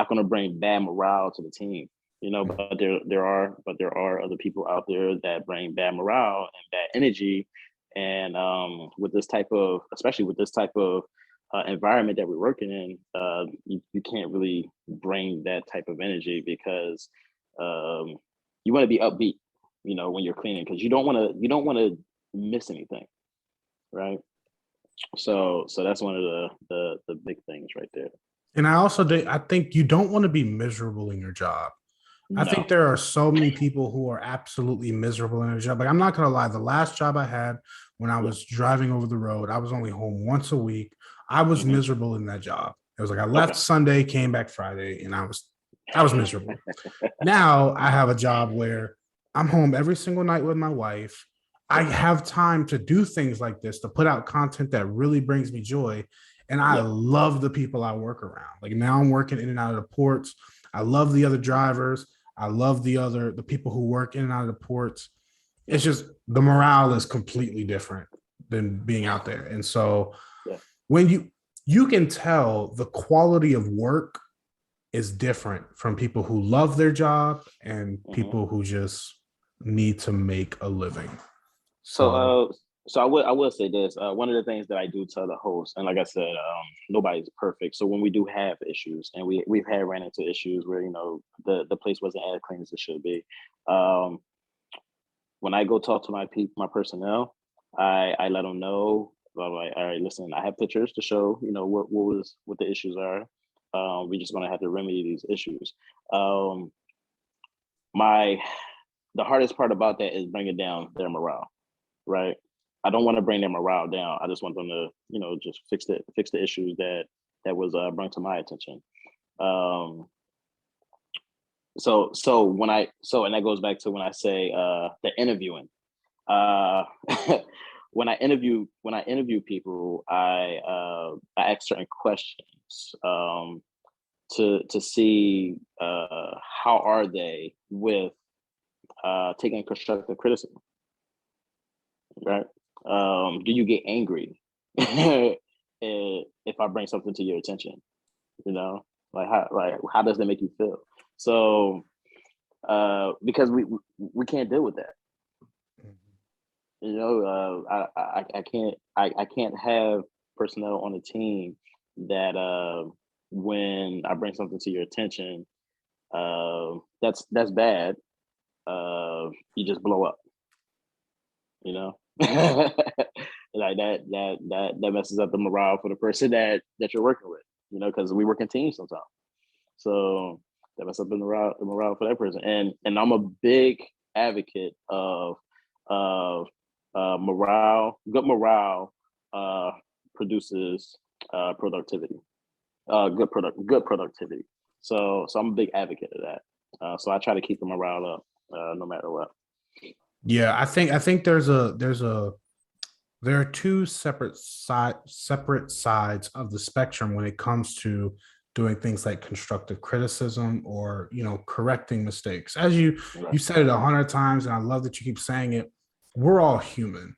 gonna bring bad morale to the team, you know. But there are other people out there that bring bad morale and bad energy, and with this type of especially with this type of environment that we're working in, you can't really bring that type of energy because you want to be upbeat, when you're cleaning, because you don't want to miss anything, right? So that's one of the big things right there. And I think you don't want to be miserable in your job. I think No. there are so many people who are absolutely miserable in their job. Like, I'm not gonna lie, the last job I had when I Yeah. was driving over the road, I was only home once a week. I was Hmm. miserable in that job. It was like I left Okay. Sunday, came back Friday, and I was miserable. Now I have a job where I'm home every single night with my wife. I Yeah. have time to do things like this, to put out content that really brings me joy. And I Yeah. love the people I work around. Like, now I'm working in and out of the ports. I love the other drivers. I love the people who work in and out of the ports. Yeah. It's just the morale is completely different than being out there. And so Yeah. when you can tell the quality of work is different from people who love their job and Hmm. people who just need to make a living. So, So so I will say this. One of the things that I do tell the host, and like I said, nobody's perfect. So when we do have issues, and we've had ran into issues where the place wasn't as clean as it should be. Um, when I go talk to my personnel, I let them know. I'm like, all right, listen, I have pictures to show. What the issues are. We're just gonna have to remedy these issues. Um, my the hardest part about that is bringing down their morale, right? I don't want to bring their morale down. I just want them to, just fix the issues that was brought to my attention. Um, and that goes back to when I say the interviewing. Uh, when I interview people, I ask certain questions to see how are they with taking constructive criticism, right? Do you get angry if I bring something to your attention? Like how does that make you feel? So because we can't deal with that. I can't have personnel on the team that when I bring something to your attention, that's bad. You just blow up, you know. Like that messes up the morale for the person that you're working with, because we work in teams sometimes. So that messes up the morale for that person. And I'm a big advocate of morale. Good morale produces productivity. Good productivity. So I'm a big advocate of that. So I try to keep the morale up no matter what. yeah, I think there are two separate sides of the spectrum when it comes to doing things like constructive criticism or correcting mistakes. As Right. you said it 100 times, and I love that you keep saying it. We're all human.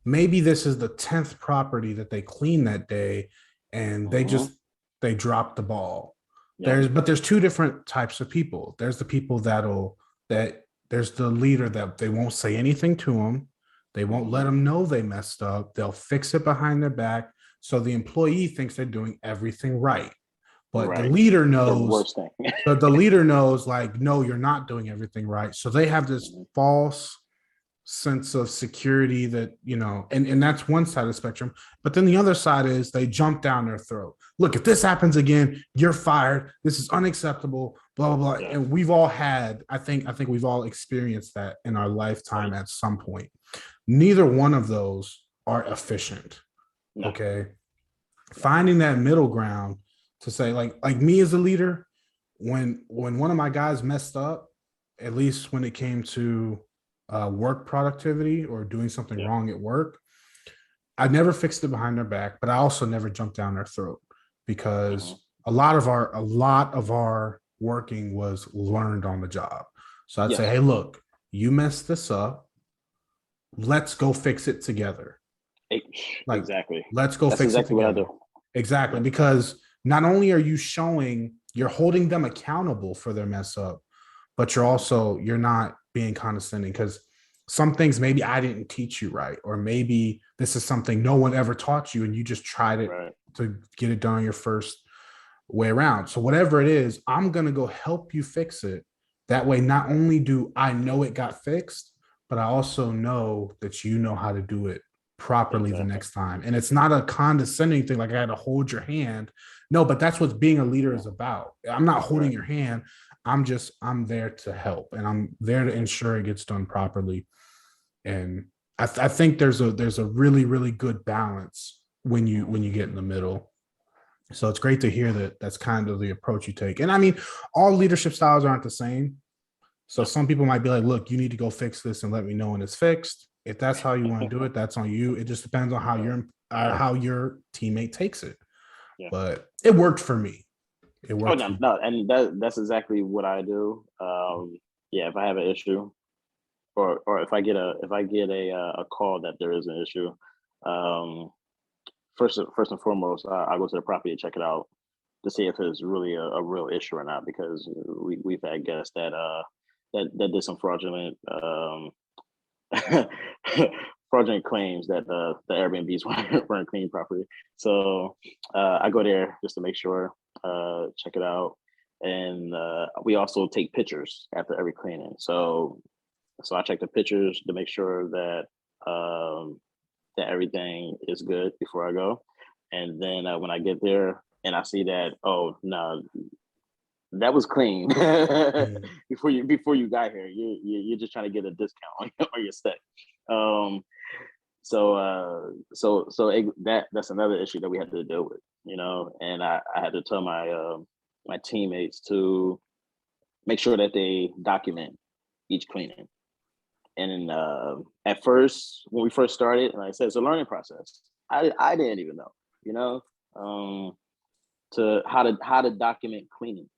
Maybe this is the 10th property that they clean that day, and Mm-hmm. they dropped the ball. Yep. There's two different types of people. There's the people that there's the leader that they won't say anything to them. They won't let Mm-hmm. them know they messed up. They'll fix it behind their back. So the employee thinks they're doing everything right. But the Right. leader The knows, worst thing. the leader knows, like, no, you're not doing everything right. So they have this Mhm. false sense of security that, and that's one side of the spectrum. But then the other side is they jump down their throat. Look, if this happens again, you're fired. This is unacceptable, blah, blah, blah. Yeah. And we've all had, I think we've all experienced that in our Oh, lifetime yeah. at some point. Neither one of those are efficient. No. Okay. No. Finding that middle ground to say, like me as a leader, when one of my guys messed up, at least when it came to work productivity or doing something Yeah. wrong at work, I never fixed it behind their back, but I also never jumped down their throat, Mm-hmm. because a lot of our working was learned on the job. So I'd say, Yes. hey, look, you messed this up. Let's go fix it together. E- Like, Exactly. let's go That's fix it exactly what I together. do. Exactly. Yeah. Because not only are you showing, you're holding them accountable for their mess up, but Mm-hmm. you're not being condescending, because some things maybe I didn't teach you right, or maybe this is something no one ever taught you and you just tried it Right. to get it done your first way around. So whatever it is, I'm going to go help you fix it. That way, not only do I know it got fixed, but I also know that you know how to do it properly the next time. And it's not a condescending thing like I had to hold your hand. No, but that's what being a leader is about. I'm not holding your hand. I'm there to help, and I'm there to ensure it gets done properly. And I think there's a really, really good balance when you get in the middle. So it's great to hear that that's kind of the approach you take. And I mean, all leadership styles aren't the same. So some people might be like, look, you need to go fix this and let me know when it's fixed. If that's how you want to do it, that's on you. It just depends on how your teammate takes it. Yeah. But it worked for me. It worked. No, and that's exactly what I do. Yeah, if I have an issue, or if I get a call that there is an issue, first and foremost, I go to the property and check it out to see if it's really a real issue or not, because we've had guests that did some fraudulent fraudulent claims that the Airbnbs weren't clean properly. So I go there just to make sure, check it out, and we also take pictures after every cleaning. So I check the pictures to make sure that that everything is good before I go, and then when I get there and I see that, oh no, that was clean before you got here. You're just trying to get a discount on your stay. That's another issue that we had to deal with, and I had to tell my teammates to make sure that they document each cleaning. And at first, when we first started, like I said, it's a learning process. I didn't even know, to how to document cleaning,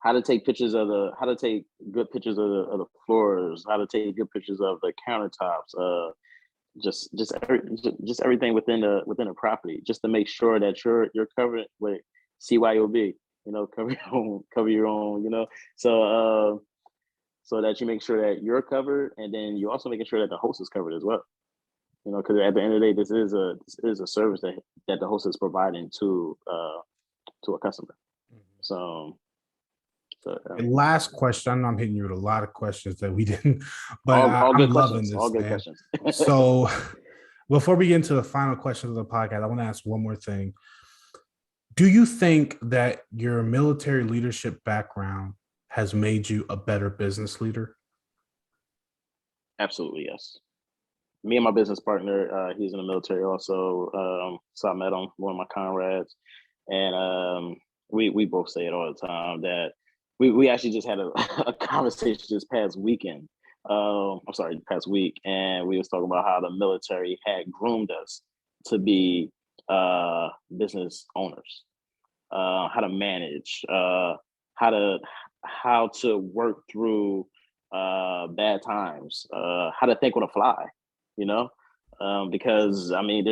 how to take good pictures of the floors, how to take good pictures of the countertops, just everything within the property, just to make sure that you're covered with CYOB, cover your own, so that you make sure that you're covered, and then you also making sure that the host is covered as well. Because at the end of the day, this is a service that the host is providing to a customer. So last question. I know I'm hitting you with a lot of questions that we didn't, but all I'm loving this. All good man. questions. So before we get into the final questions of the podcast, I want to ask one more thing. Do you think that your military leadership background has made you a better business leader? Absolutely, yes. Me and my business partner, he's in the military also. So I met him, one of my comrades, and we both say it all the time that we actually just had a conversation this past weekend. Past week, and we was talking about how the military had groomed us to be business owners, how to manage, how to work through bad times, how to think on the fly, because I mean,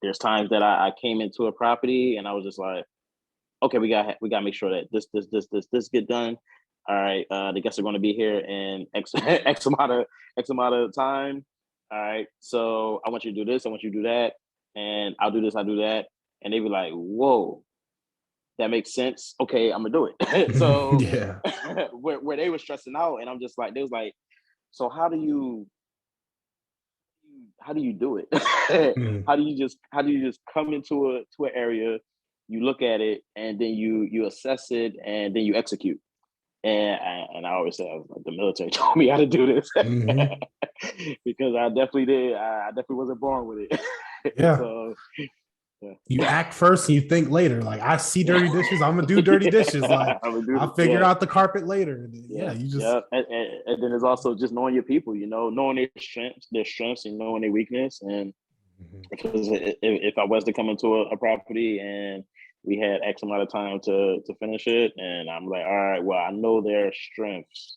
there's times that I came into a property and I was just like, okay, we got to make sure that this get done. All right, the guests are going to be here in X amount of time. All right, so I want you to do this, I want you to do that, and I'll do this, I'll do that, and they be like, whoa, that makes sense. Okay, I'm gonna do it. So yeah, where they were stressing out, and I'm just like, they was like, so how do you do it? How do you just come into an area, you look at it, and then you assess it, and then you execute. And I always say, the military told me how to do this, because I definitely did. I definitely wasn't born with it. Yeah. So, yeah. You act first and you think later. Like, I see dirty dishes, I'm gonna do dirty dishes. Like, I'll figure out the carpet later. Yeah, you just. Yeah. And then there's also just knowing your people. Knowing their strengths, and knowing their weakness. And because if I was to come into a property and we had X amount of time to finish it, and I'm like, all right, well, I know their strengths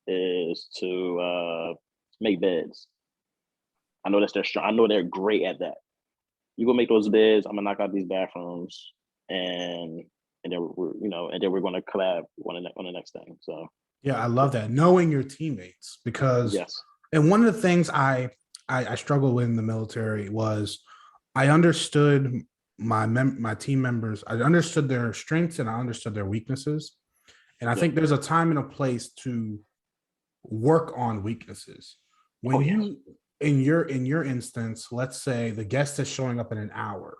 is to make beds. I know that's their strength. I know they're great at that. You go make those beds. I'm gonna knock out these bathrooms, and then we're gonna collab on the next thing. So yeah, I love that, knowing your teammates, because yes. And one of the things I struggled with in the military was I understood my team members, I understood their strengths and I understood their weaknesses. And I Yeah. think there's a time and a place to work on weaknesses. When you in your instance, let's say the guest is showing up in an hour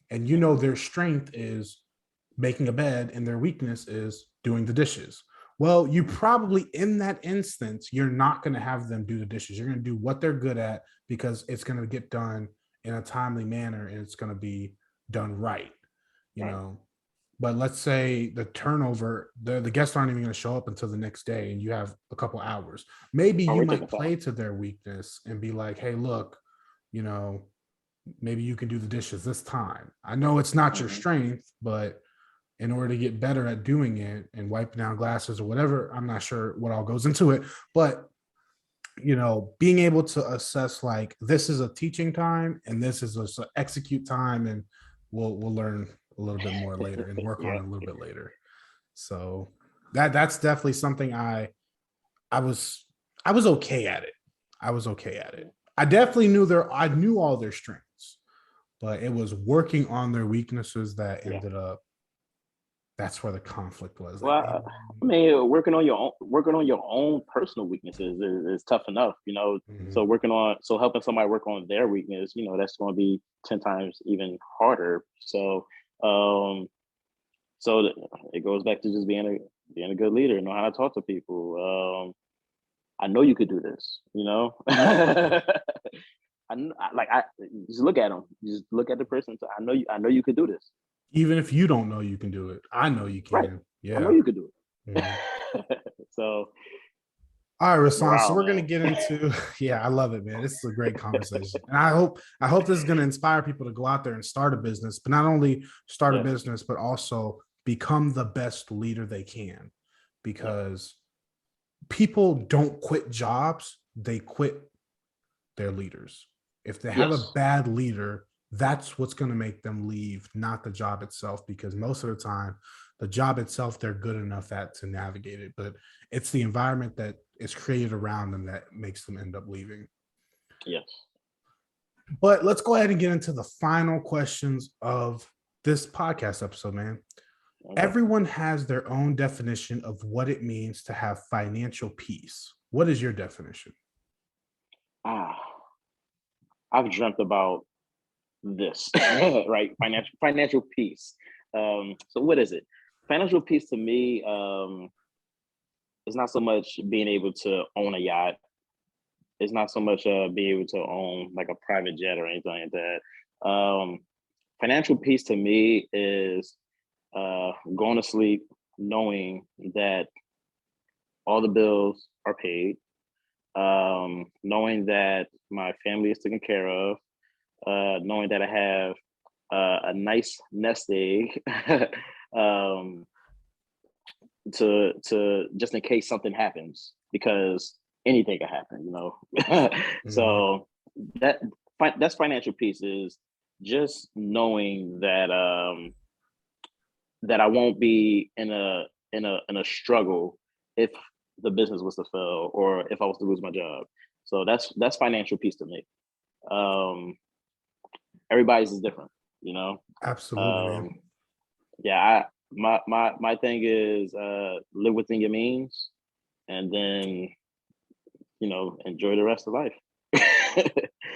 and you know their strength is making a bed and their weakness is doing the dishes. Well, you probably in that instance, you're not going to have them do the dishes. You're going to do what they're good at because it's going to get done in a timely manner and it's going to be done right, you know. But let's say the turnover, the guests aren't even going to show up until the next day and you have a couple hours. Maybe you might play to their weakness and be like, hey, look, you know, maybe you can do the dishes this time. I know it's not your strength, but in order to get better at doing it and wiping down glasses or whatever, I'm not sure what all goes into it, but you know, being able to assess like this is a teaching time and this is a execute time, and we'll learn a little bit more later and work on it a little bit later. So that's definitely something I was okay at it. I was okay at it. I definitely I knew all their strengths, but it was working on their weaknesses that ended up, that's where the conflict was. Well, like, I mean, working on your own personal weaknesses is tough enough, you know. So helping somebody work on their weakness, you know, that's going to be 10 times even harder. So, so it goes back to just being a good leader, know how to talk to people. I know you could do this, you know. I just look at them, just look at the person. So I know you could do this. Even if you don't know you can do it, I know you can. Right. Yeah. I know you could do it. So, all right, Rasan. So we're man. gonna get into I love it, man. This is a great conversation. And I hope this is gonna inspire people to go out there and start a business, but not only start a business, but also become the best leader they can. Because people don't quit jobs, they quit their leaders. If they have a bad leader, that's what's going to make them leave, not the job itself, because most of the time the job itself they're good enough at to navigate it, but it's the environment that is created around them that makes them end up leaving. But let's go ahead and get into the final questions of this podcast episode, man. Everyone has their own definition of what it means to have financial peace. What is your definition? I've dreamt about this, right? Financial peace. So what is it? Financial peace to me is not so much being able to own a yacht. It's not so much being able to own like a private jet or anything like that. Financial peace to me is going to sleep knowing that all the bills are paid, knowing that my family is taken care of, knowing that I have a nice nest egg to just in case something happens, because anything can happen, you know. So that's financial peace, is just knowing that that I won't be in a struggle if the business was to fail or if I was to lose my job. So that's financial peace to me. Everybody's is different, you know. Absolutely. My thing is live within your means, and then, you know, enjoy the rest of life.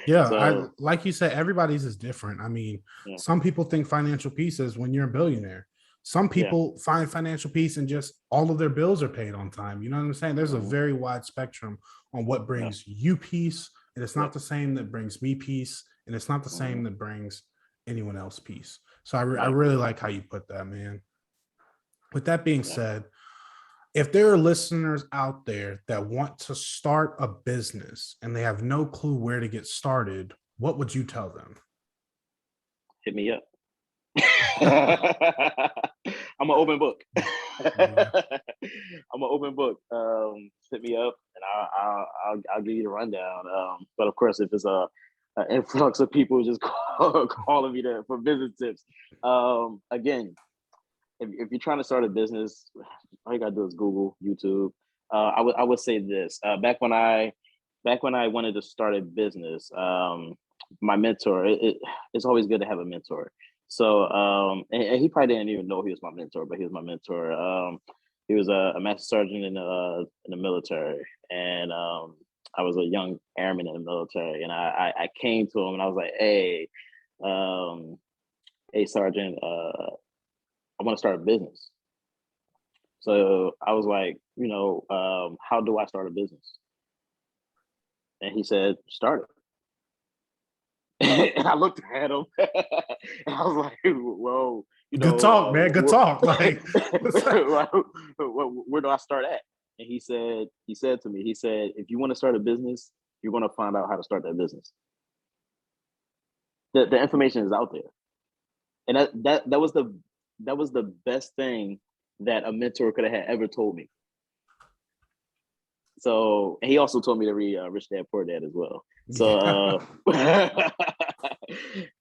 I like you said, everybody's is different. I mean, some people think financial peace is when you're a billionaire. Some people find financial peace and just all of their bills are paid on time. You know what I'm saying? There's a very wide spectrum on what brings you peace, and it's not the same that brings me peace, and it's not the same that brings anyone else peace. So I really like how you put that, man. With that being said, if there are listeners out there that want to start a business and they have no clue where to get started, what would you tell them? Hit me up. I'm an open book. I'm an open book. Hit me up and I'll give you the rundown. But of course, if it's an influx of people just calling me for business tips, again, if you're trying to start a business, all you gotta do is Google, YouTube. I would say this. Back when I wanted to start a business, my mentor. It's always good to have a mentor. So and he probably didn't even know he was my mentor, but he was my mentor. He was a master sergeant in the military, and I was a young airman in the military, and I came to him and I was like, hey, hey sergeant, I want to start a business. So I was like, how do I start a business? And he said, start it. And I looked at him and I was like, whoa, Good talk, man. Good talk. Like, where do I start at? And he said to me, if you want to start a business, you're going to find out how to start that business. The information is out there. And that was the best thing that a mentor could have ever told me. So he also told me to read Rich Dad Poor Dad as well. So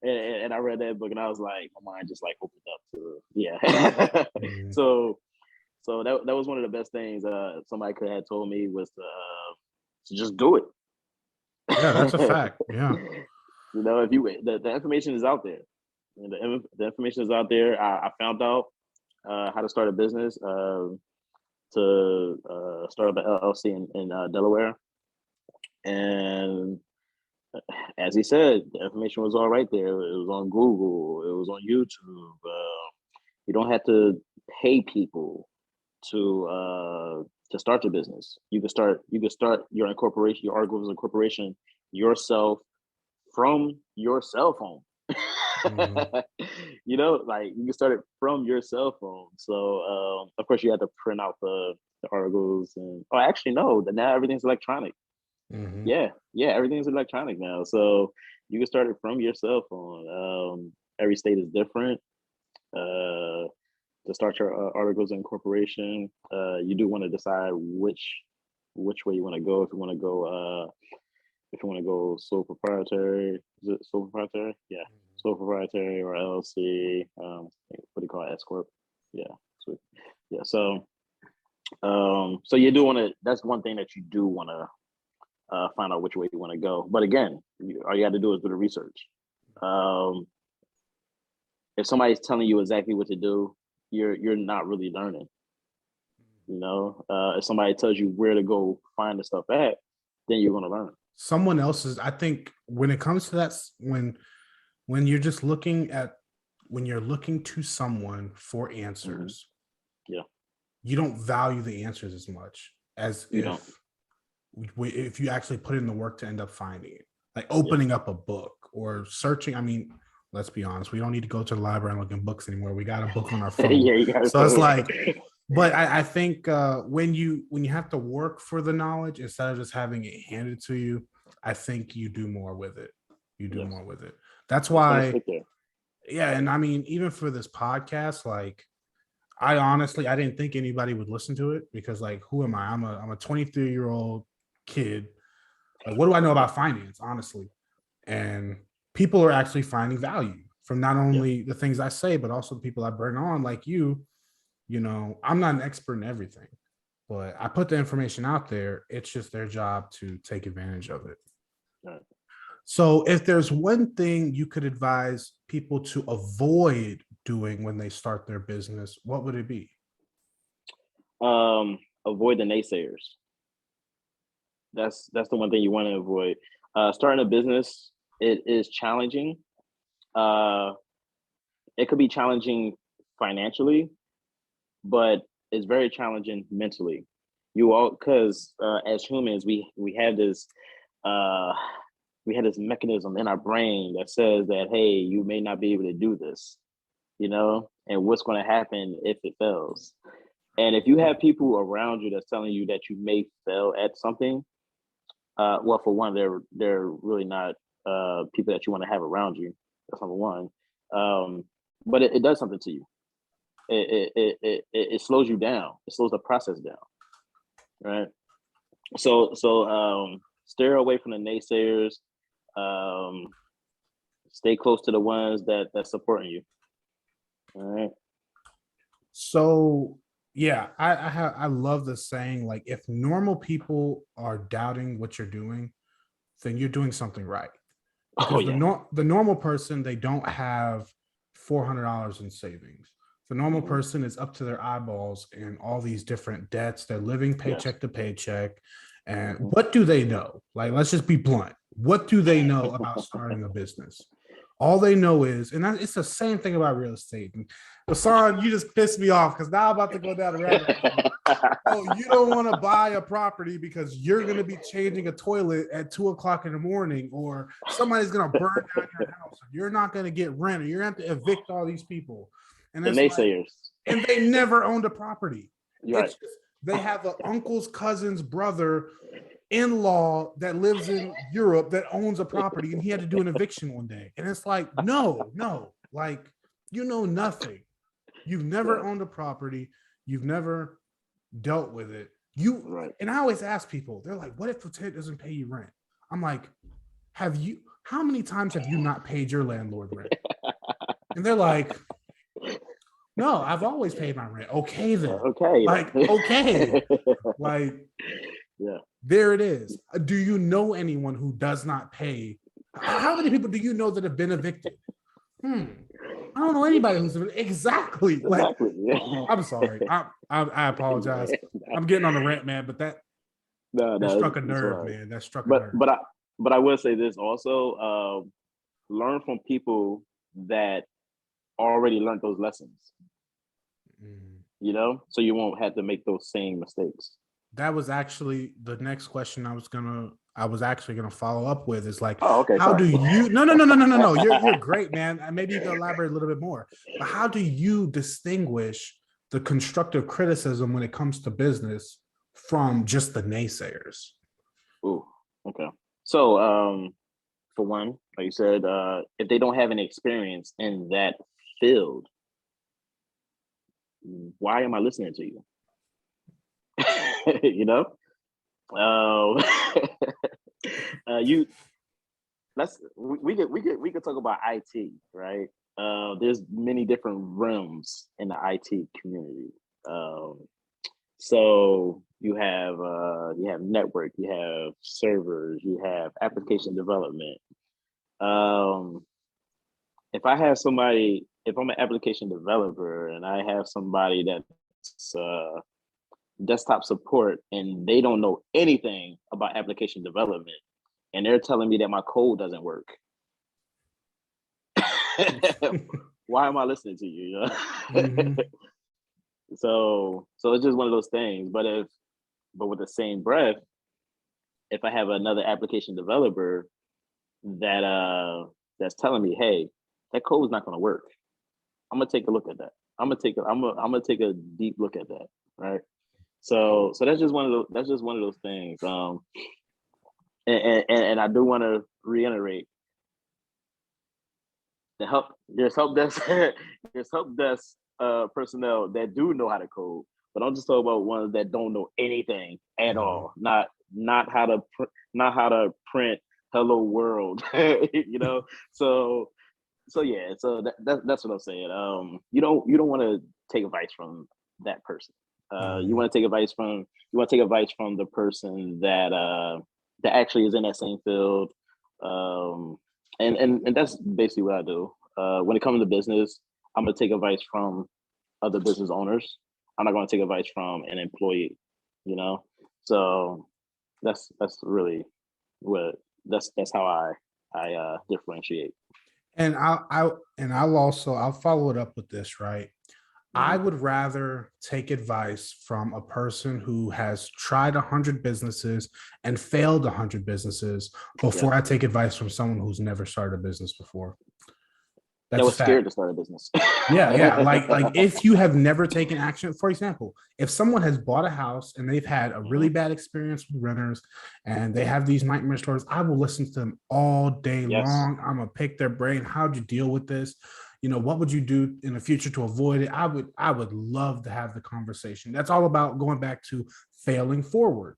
and I read that book and I was like, my mind just like opened up to So that was one of the best things somebody could have told me was to just do it. Yeah, that's a fact. Yeah. If the information is out there. And the information is out there. I found out how to start a business. To start up an LLC in Delaware. And as he said, the information was all right there. It was on Google. It was on YouTube. You don't have to pay people to start your business. You can start your incorporation, your articles of incorporation yourself from your cell phone. Mm-hmm. Like you can start it from your cell phone. So of course you have to print out the articles and actually no, now everything's electronic. Mm-hmm. Yeah, everything's electronic now. So you can start it from your cell phone. Every state is different. To start your articles of incorporation, you do want to decide which way you want to go. If you want to go sole proprietary, is it sole proprietary? Yeah. Sole proprietary or LLC, what do you call it? S corp. Yeah, sweet. Yeah, so you do want to. That's one thing that you do want to find out which way you want to go. But again, all you have to do is do the research. If somebody's telling you exactly what to do, you're not really learning. If somebody tells you where to go find the stuff at, then you're going to learn. Someone else's. I think when it comes to that, when you're just looking to someone for answers, yeah, you don't value the answers as much as if you actually put in the work to end up finding it, like opening up a book or searching. I mean, let's be honest, we don't need to go to the library and look in books anymore. We got a book on our phone. So it's like, but I think when you have to work for the knowledge instead of just having it handed to you, I think you do more with it. More with it. That's why, yeah. And I mean, even for this podcast, like, I didn't think anybody would listen to it because, like, who am I? I'm a 23-year-old kid. Like, what do I know about finance, honestly? And people are actually finding value from not only the things I say, but also the people I bring on, like you. I'm not an expert in everything, but I put the information out there. It's just their job to take advantage of it. Right. So if there's one thing you could advise people to avoid doing when they start their business, what would it be? Avoid the naysayers. That's the one thing you want to avoid. Starting a business, it is challenging. It could be challenging financially, but it's very challenging mentally. Because as humans, we have this mechanism in our brain that says that, hey, you may not be able to do this, and what's going to happen if it fails. And if you have people around you that's telling you that you may fail at something, well, for one, they're really not people that you want to have around you. That's number one. But it does something to you. It slows you down. It slows the process down, right? So steer away from the naysayers. Stay close to the ones that's supporting you. All right. So yeah, I love the saying, like, if normal people are doubting what you're doing, then you're doing something right. Because the normal person, they don't have $400 in savings. The normal person is up to their eyeballs in all these different debts. They're living paycheck to paycheck. And what do they know? Like, let's just be blunt. What do they know about starting a business? All they know is, and it's the same thing about real estate. And Rasian, you just pissed me off because now I'm about to go down the rabbit hole. Oh, you don't want to buy a property because you're going to be changing a toilet at 2:00 in the morning, or somebody's going to burn down your house, or you're not going to get rent, or you're going to have to evict all these people. And the naysayers. Like, and they never owned a property. Right. Just, they have an uncle's cousin's brother in-law that lives in Europe that owns a property, and he had to do an eviction one day. And it's like, no, like, you know nothing. You've never owned a property. You've never dealt with it. And I always ask people, they're like, what if the tenant doesn't pay you rent? I'm like, how many times have you not paid your landlord rent? And they're like, no, I've always paid my rent. Okay, then. Okay. Like, okay. Like, yeah. There it is. Do you know anyone who does not pay? How many people do you know that have been evicted? I don't know anybody who's exactly. Like, I'm sorry. I apologize. I'm getting on the rant, man. But that struck a nerve, man. That struck a nerve. But I will say this also: learn from people that already learned those lessons. You know, so you won't have to make those same mistakes. That was actually the next question I was actually gonna follow up with is like, how do you no, you're great, man. Maybe you can elaborate a little bit more. But how do you distinguish the constructive criticism when it comes to business from just the naysayers? Ooh, okay. So for one, like you said, if they don't have any experience in that field, why am I listening to you? You know, we could talk about IT, right? There's many different realms in the IT community. So you have network, you have servers, you have application development. If I'm an application developer and I have somebody that's desktop support and they don't know anything about application development and they're telling me that my code doesn't work, why am I listening to you? You know? So it's just one of those things. But with the same breath, if I have another application developer that's telling me, hey, that code is not going to work, I'm gonna take a look at that. I'm gonna take a deep look at that, right? So that's just one of those things. And I do want to reiterate there's help desk personnel that do know how to code, but I'm just talking about ones that don't know anything at all. Not how to print hello world, you know. So yeah, so that's what I'm saying. You don't want to take advice from that person. You want to take advice from the person that actually is in that same field. And that's basically what I do. When it comes to business, I'm gonna take advice from other business owners. I'm not gonna take advice from an employee, you know. So that's really that's how I differentiate. And I'll follow it up with this, right? I would rather take advice from a person who has tried 100 businesses and failed 100 businesses before I take advice from someone who's never started a business before. That was scared to start a business. Yeah. Like if you have never taken action, for example, if someone has bought a house and they've had a really bad experience with renters and they have these nightmare stories, I will listen to them all day long. I'm gonna pick their brain. How'd you deal with this? You know, what would you do in the future to avoid it? I would love to have the conversation. That's all about going back to failing forward.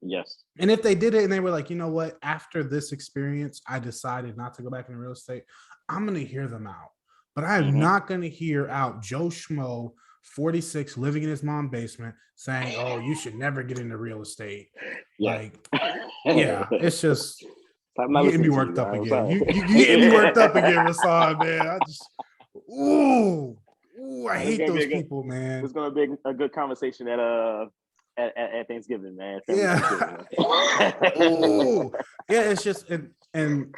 Yes. And if they did it and they were like, you know what, after this experience, I decided not to go back into real estate, I'm going to hear them out. But I'm not going to hear out Joe Schmo, 46, living in his mom's basement, saying, oh, you should never get into real estate. Like, yeah, it's just, you getting me worked up again. You getting me worked up again, Rasian, man. I It's hate gonna be those a good. people, man. It's gonna be a good conversation at Thanksgiving, man. Family Yeah. Thanksgiving. Oh, yeah. It's just and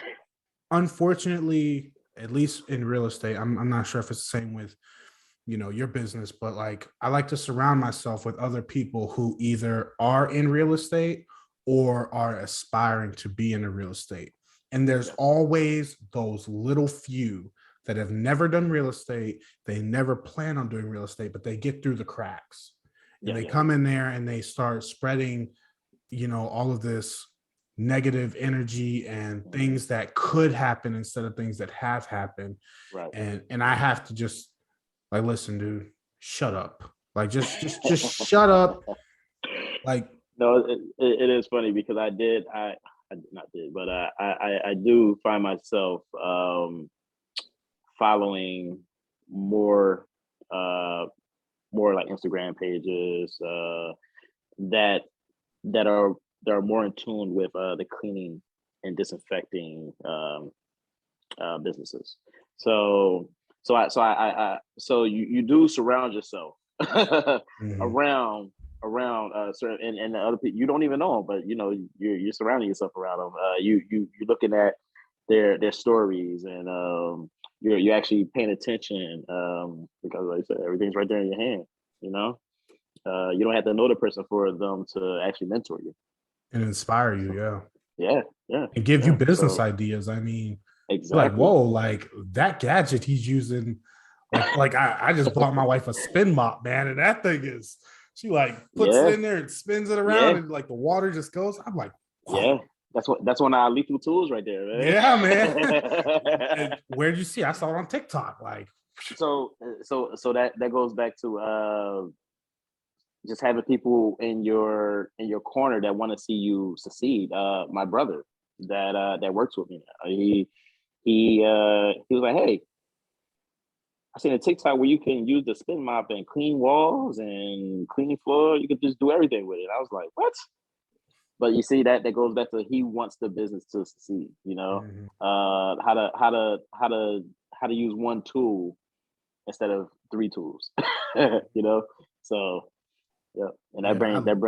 unfortunately, at least in real estate, I'm not sure if it's the same with your business, but like I like to surround myself with other people who either are in real estate or are aspiring to be in a real estate. And there's Yes. always those little few that have never done real estate. They never plan on doing real estate, but they get through the cracks and Yeah, they yeah, come in there and they start spreading, all of this negative energy and things that could happen instead of things that have happened. right. And I have to just like, listen, dude, shut up. Like, just shut up. Like, No, it is funny because I not did, but I do find myself following more uh more like Instagram pages that that are more in tune with the cleaning and disinfecting businesses. So so you do surround yourself mhm. around certain and the other people you don't even know them, but you're surrounding yourself around them. You're looking at their stories and you're actually paying attention because like I said, everything's right there in your hand. You know, you don't have to know the person for them to actually mentor you. And inspire you, So yeah. yeah, yeah, And give you yeah. business So ideas. I mean, like, exactly. whoa, like that gadget he's using. Like I just bought my wife a spin mop, man, and that thing is she like puts it Yeah, in there and spins it around yeah, and like the water just goes. I'm like, yeah. whoa, That's one of our lethal tools right there, man. yeah, man. And where'd you see? I saw it on TikTok. Like, So that goes back to just having people in your corner that want to see you succeed. My brother that works with me now, he was like, hey, I seen a TikTok where you can use the spin mop and clean walls and clean floor. You could just do everything with it. I was like, what? But you see that goes back to he wants the business to succeed. mhm. How to use one tool instead of three tools. So yeah, and Man, that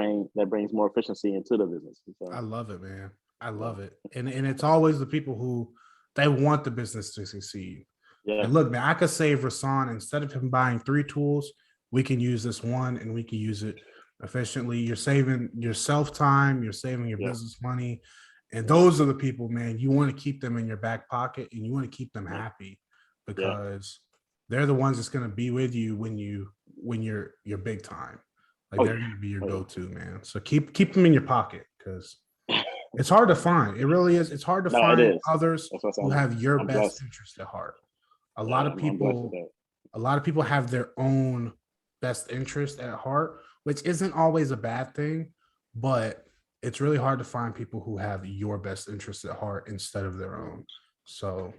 brings more efficiency into the business. I So love it, man. I yeah, love it. And it's always the people who they want the business to succeed. yeah, Like, look, man, I could save Rasan instead of him buying three tools, we can use this one and we can use it efficiently. You're saving yourself time, you're saving your yeah, business money. And yeah, those are the people, man, you want to keep them in your back pocket and you want to keep them yeah, happy yeah. because they're the ones that's going to be with you when you're big time. Like Oh they're yeah, going to be your oh yeah. go-to, man. So keep them in your pocket because it's hard to find. It really is. It's hard to No, it find is. others That's what who have your I'm best blessed. interest at heart. A lot Yeah, of I'm blessed with people, that. a lot of people have their own best interest at heart, which isn't always a bad thing, but it's really hard to find people who have your best interest at heart instead of their own. So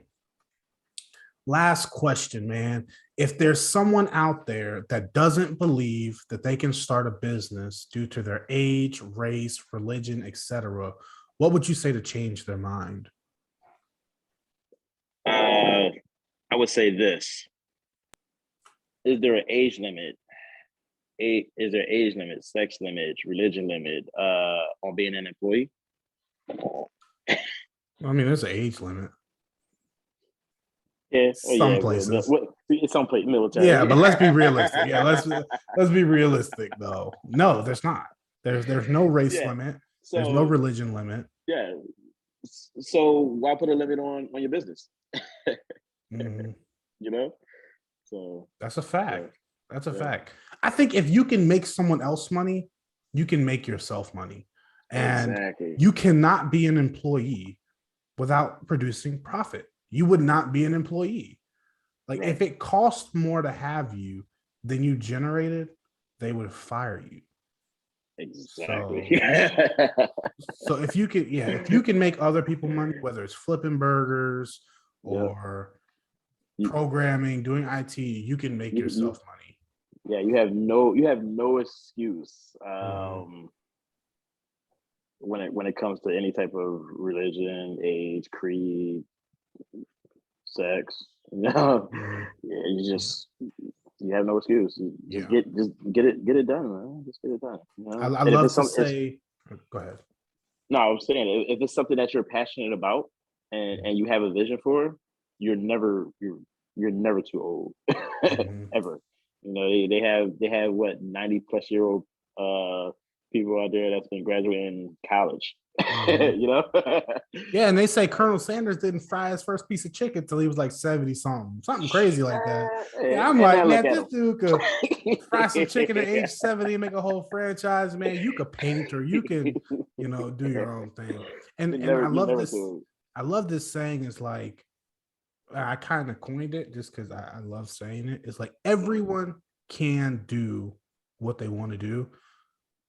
last question, man. If there's someone out there that doesn't believe that they can start a business due to their age, race, religion, etc., what would you say to change their mind? I would say this: is there an age limit? Is there age limit, sex limit, religion limit on being an employee? I mean, there's an age limit. Yeah. Oh Some yeah. Well, places. it's some place Yeah, military. but let's be realistic. Yeah, let's be realistic though. No, there's not. There's no race Yeah. limit. There's no So religion limit. yeah. So why put a limit on your business? Mhm. you know. So That's a yeah, fact. That's a yeah, fact. I think if you can make someone else money, you can make yourself money. And exactly. you cannot be an employee without producing profit. You would not be an employee. Like Right. if it cost more to have you than you generated, they would fire you. Exactly. So so if you can, yeah, if you can make other people money, whether it's flipping burgers yeah. or You, programming, doing IT, you can make you yourself money. yeah, you have no excuse Mhm. when it comes to any type of religion, age, creed, sex. You know, Mhm. yeah, you have no excuse. You Yeah. just get it done, man. Just get it done. You I, know, I and if love it's to something, it's say, go ahead. no, I'm saying if it's something that you're passionate about and you have a vision for, you're never you're never too old, Mhm. ever. You know, they have what 90+ year old people out there that's been graduating college. Mhm. You know, Yeah, and they say Colonel Sanders didn't fry his first piece of chicken till he was like 70 something, something crazy like that. Yeah, I'm and like, now look man, at this him. dude could fry some chicken at age 70 and make a whole franchise, man. You could paint or you can, do your own thing. And I You're love never this. too I love this saying is like, I kind of coined it just because I love saying it. It's like old. everyone can do what they want to do.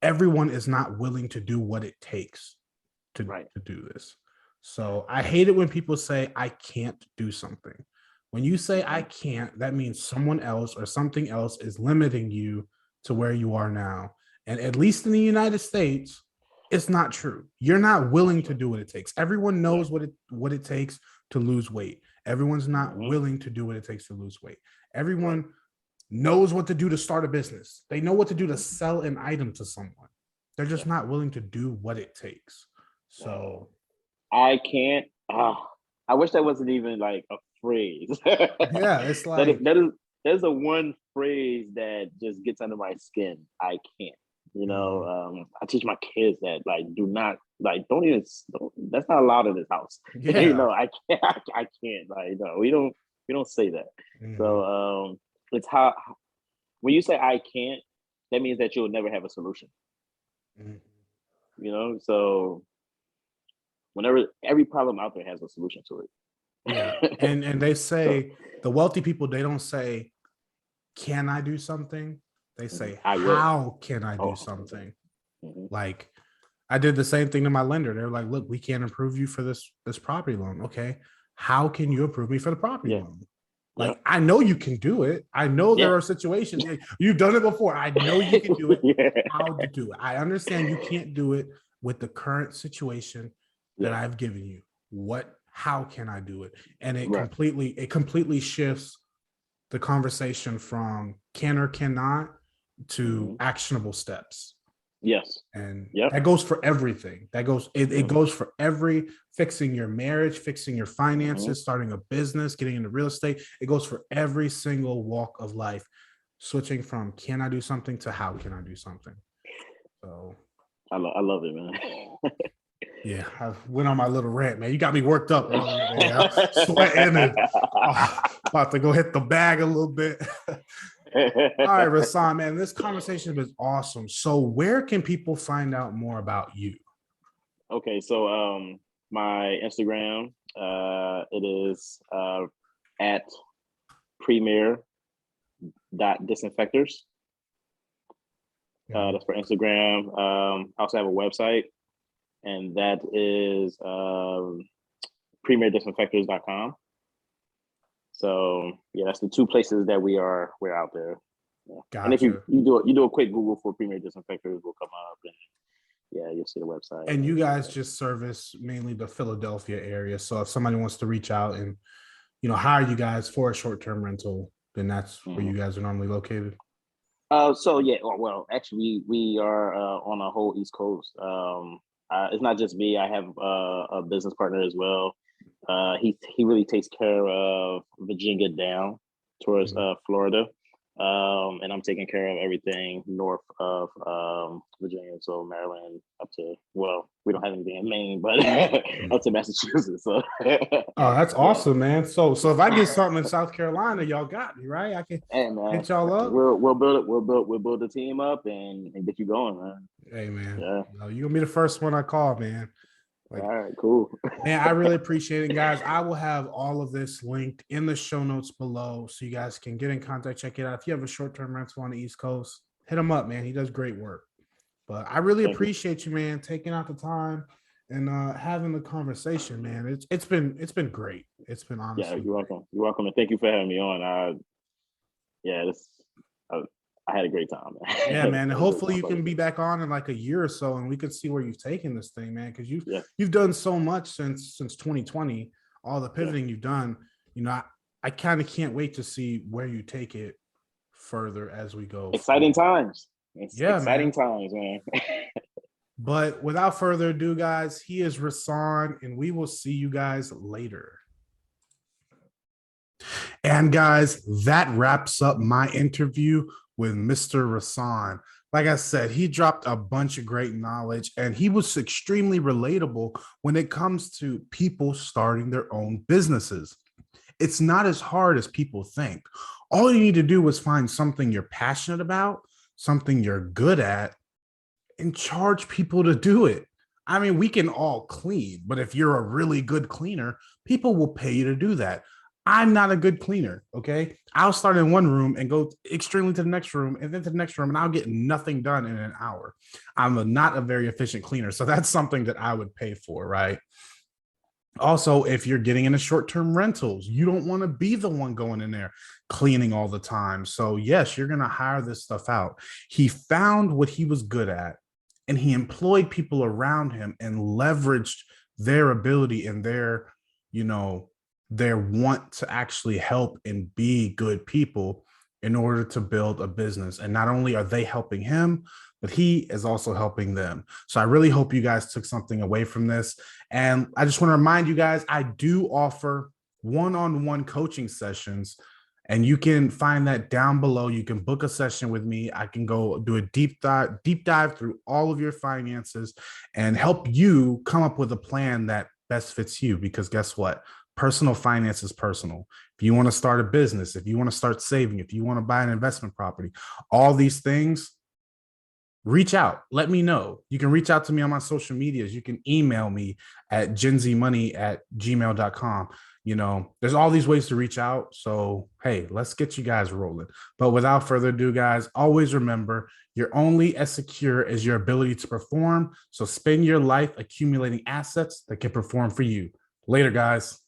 Everyone is not willing to do what it takes Right. to do this. So I hate it when people say I can't do something. When you say I can't, that means someone else or something else is limiting you to where you are now. And at least in the United States, it's not true. You're not willing to do what it takes. Everyone knows what it takes to lose weight. Everyone's not Mm-hmm. willing to do what it takes to lose weight. Everyone knows what to do to start a business. They know what to do to sell an item to someone. They're just not willing to do what it takes. So I can't. I wish that wasn't even like a phrase. yeah, it's that is like that is there's a one phrase that just gets under my skin. I can't. You know, I teach my kids that like do not like don't that's not allowed in this house. You yeah. know, I can't. I can't. Like no, we don't say that. Mhm. So it's how when you say I can't, that means that you'll never have a solution. Mhm. You know, so whenever every problem out there has a solution to Yeah. it. And they So say the wealthy people, they don't say, can I do something? They say, I will. how can I do Oh, something? mhm. Like I did the same thing to my lender. They're like, look, we can't approve you for this property loan. Okay. How can you approve me for the property Yeah, loan? yeah, Like, I know you can do it. I know yeah, there are situations you've done it before. I know you can do it. yeah, How to do it. I understand you can't do it with the current situation that yeah. I've given you. How can I do it? And Right. it completely shifts the conversation from can or cannot to Hmm. actionable steps. Yes. And Yep. that goes for everything. It Yep. goes for every fixing your marriage, fixing your Hmm. finances, starting a business, getting into real estate. It goes for every single walk of life, switching from can I do something to how can I do something. So I love it, man. yeah, I went on my little rant, man. You got me worked up earlier, man. I'm sweating and about to go hit the bag a little bit. All right, Rasan, man, this conversation was awesome. So where can people find out more about you? Okay, so my Instagram, it is at premier dot disinfectors. Mhm. That's for Instagram. I also have a website, and that is premierdisinfectors.com. So yeah, that's the two places that we're out there. Yeah. And if you Gotcha. you do a quick Google for Premier Disinfectors, will come up, and yeah, you'll see the website And and you everything. guys just service mainly the Philadelphia area. So if somebody wants to reach out and hire you guys for a short-term rental, then that's where you Mm-hmm. guys are normally located. So yeah, well, actually, we are on a whole East Coast. It's not just me. I have a business partner as well. He really takes care of Virginia down towards Mhm. Florida, and I'm taking care of everything north of Virginia, so Maryland up to well, we don't have anything in Maine, but up to Massachusetts. So Oh, that's yeah, awesome, man. So if I get something in South Carolina, y'all got me, right? I can and man, hit y'all up. we'll build it. We'll build the team up and get you going, man. Hey, man, Yeah. you're gonna be the first one I call, man. All Like, right. Cool. man, I really appreciate it, guys. I will have all of this linked in the show notes below so you guys can get in contact, check it out. If you have a short-term rental on the East Coast, hit him up, man. He does great work. But I really Thank you. appreciate you, man, taking out the time and having the conversation, man. It's been great. It's been Yeah, honestly you're great. welcome. You're welcome, and thank you for having me on. Yeah, this I, I had a great time, man. Yeah, man. And Had a great hopefully time you can talking to be you. back on in like a year or so, and we could see where you've taken this thing, man. Because you've Yeah, you've done so much since 2020, all the yeah. pivoting you've done. I kind of can't wait to see where you take it further as we go Exciting forward. times. It's Yeah, exciting man. times, man. But without further ado, guys, he is Rasan, and we will see you guys later. And guys, that wraps up my interview with Mr. Rasan. Like I said, he dropped a bunch of great knowledge and he was extremely relatable when it comes to people starting their own businesses. It's not as hard as people think. All you need to do is find something you're passionate about, something you're good at, and charge people to do it. I mean, we can all clean, but if you're a really good cleaner, people will pay you to do that. I'm not a good cleaner. Okay. I'll start in one room and go extremely to the next room and then to the next room, and I'll get nothing done in an hour. Not a very efficient cleaner. So that's something that I would pay for. Right. Also, if you're getting into short-term rentals, you don't want to be the one going in there cleaning all the time. So yes, you're going to hire this stuff out. He found what he was good at and he employed people around him and leveraged their ability and you know, their want to actually help and be good people in order to build a business. And not only are they helping him, but he is also helping them. So I really hope you guys took something away from this. And I just want to remind you guys, I do offer one-on-one coaching sessions, and you can find that down below. You can book a session with me. I can go do a deep dive through all of your finances and help you come up with a plan that best fits you. Because guess what? Personal finance is personal. If you want to start a business, if you want to start saving, if you want to buy an investment property, all these things, reach out. Let me know. You can reach out to me on my social medias. You can email me at genzmoney@gmail.com. There's all these ways to reach out. So, hey, let's get you guys rolling. But without further ado, guys, always remember, you're only as secure as your ability to perform. So spend your life accumulating assets that can perform for you. Later, guys.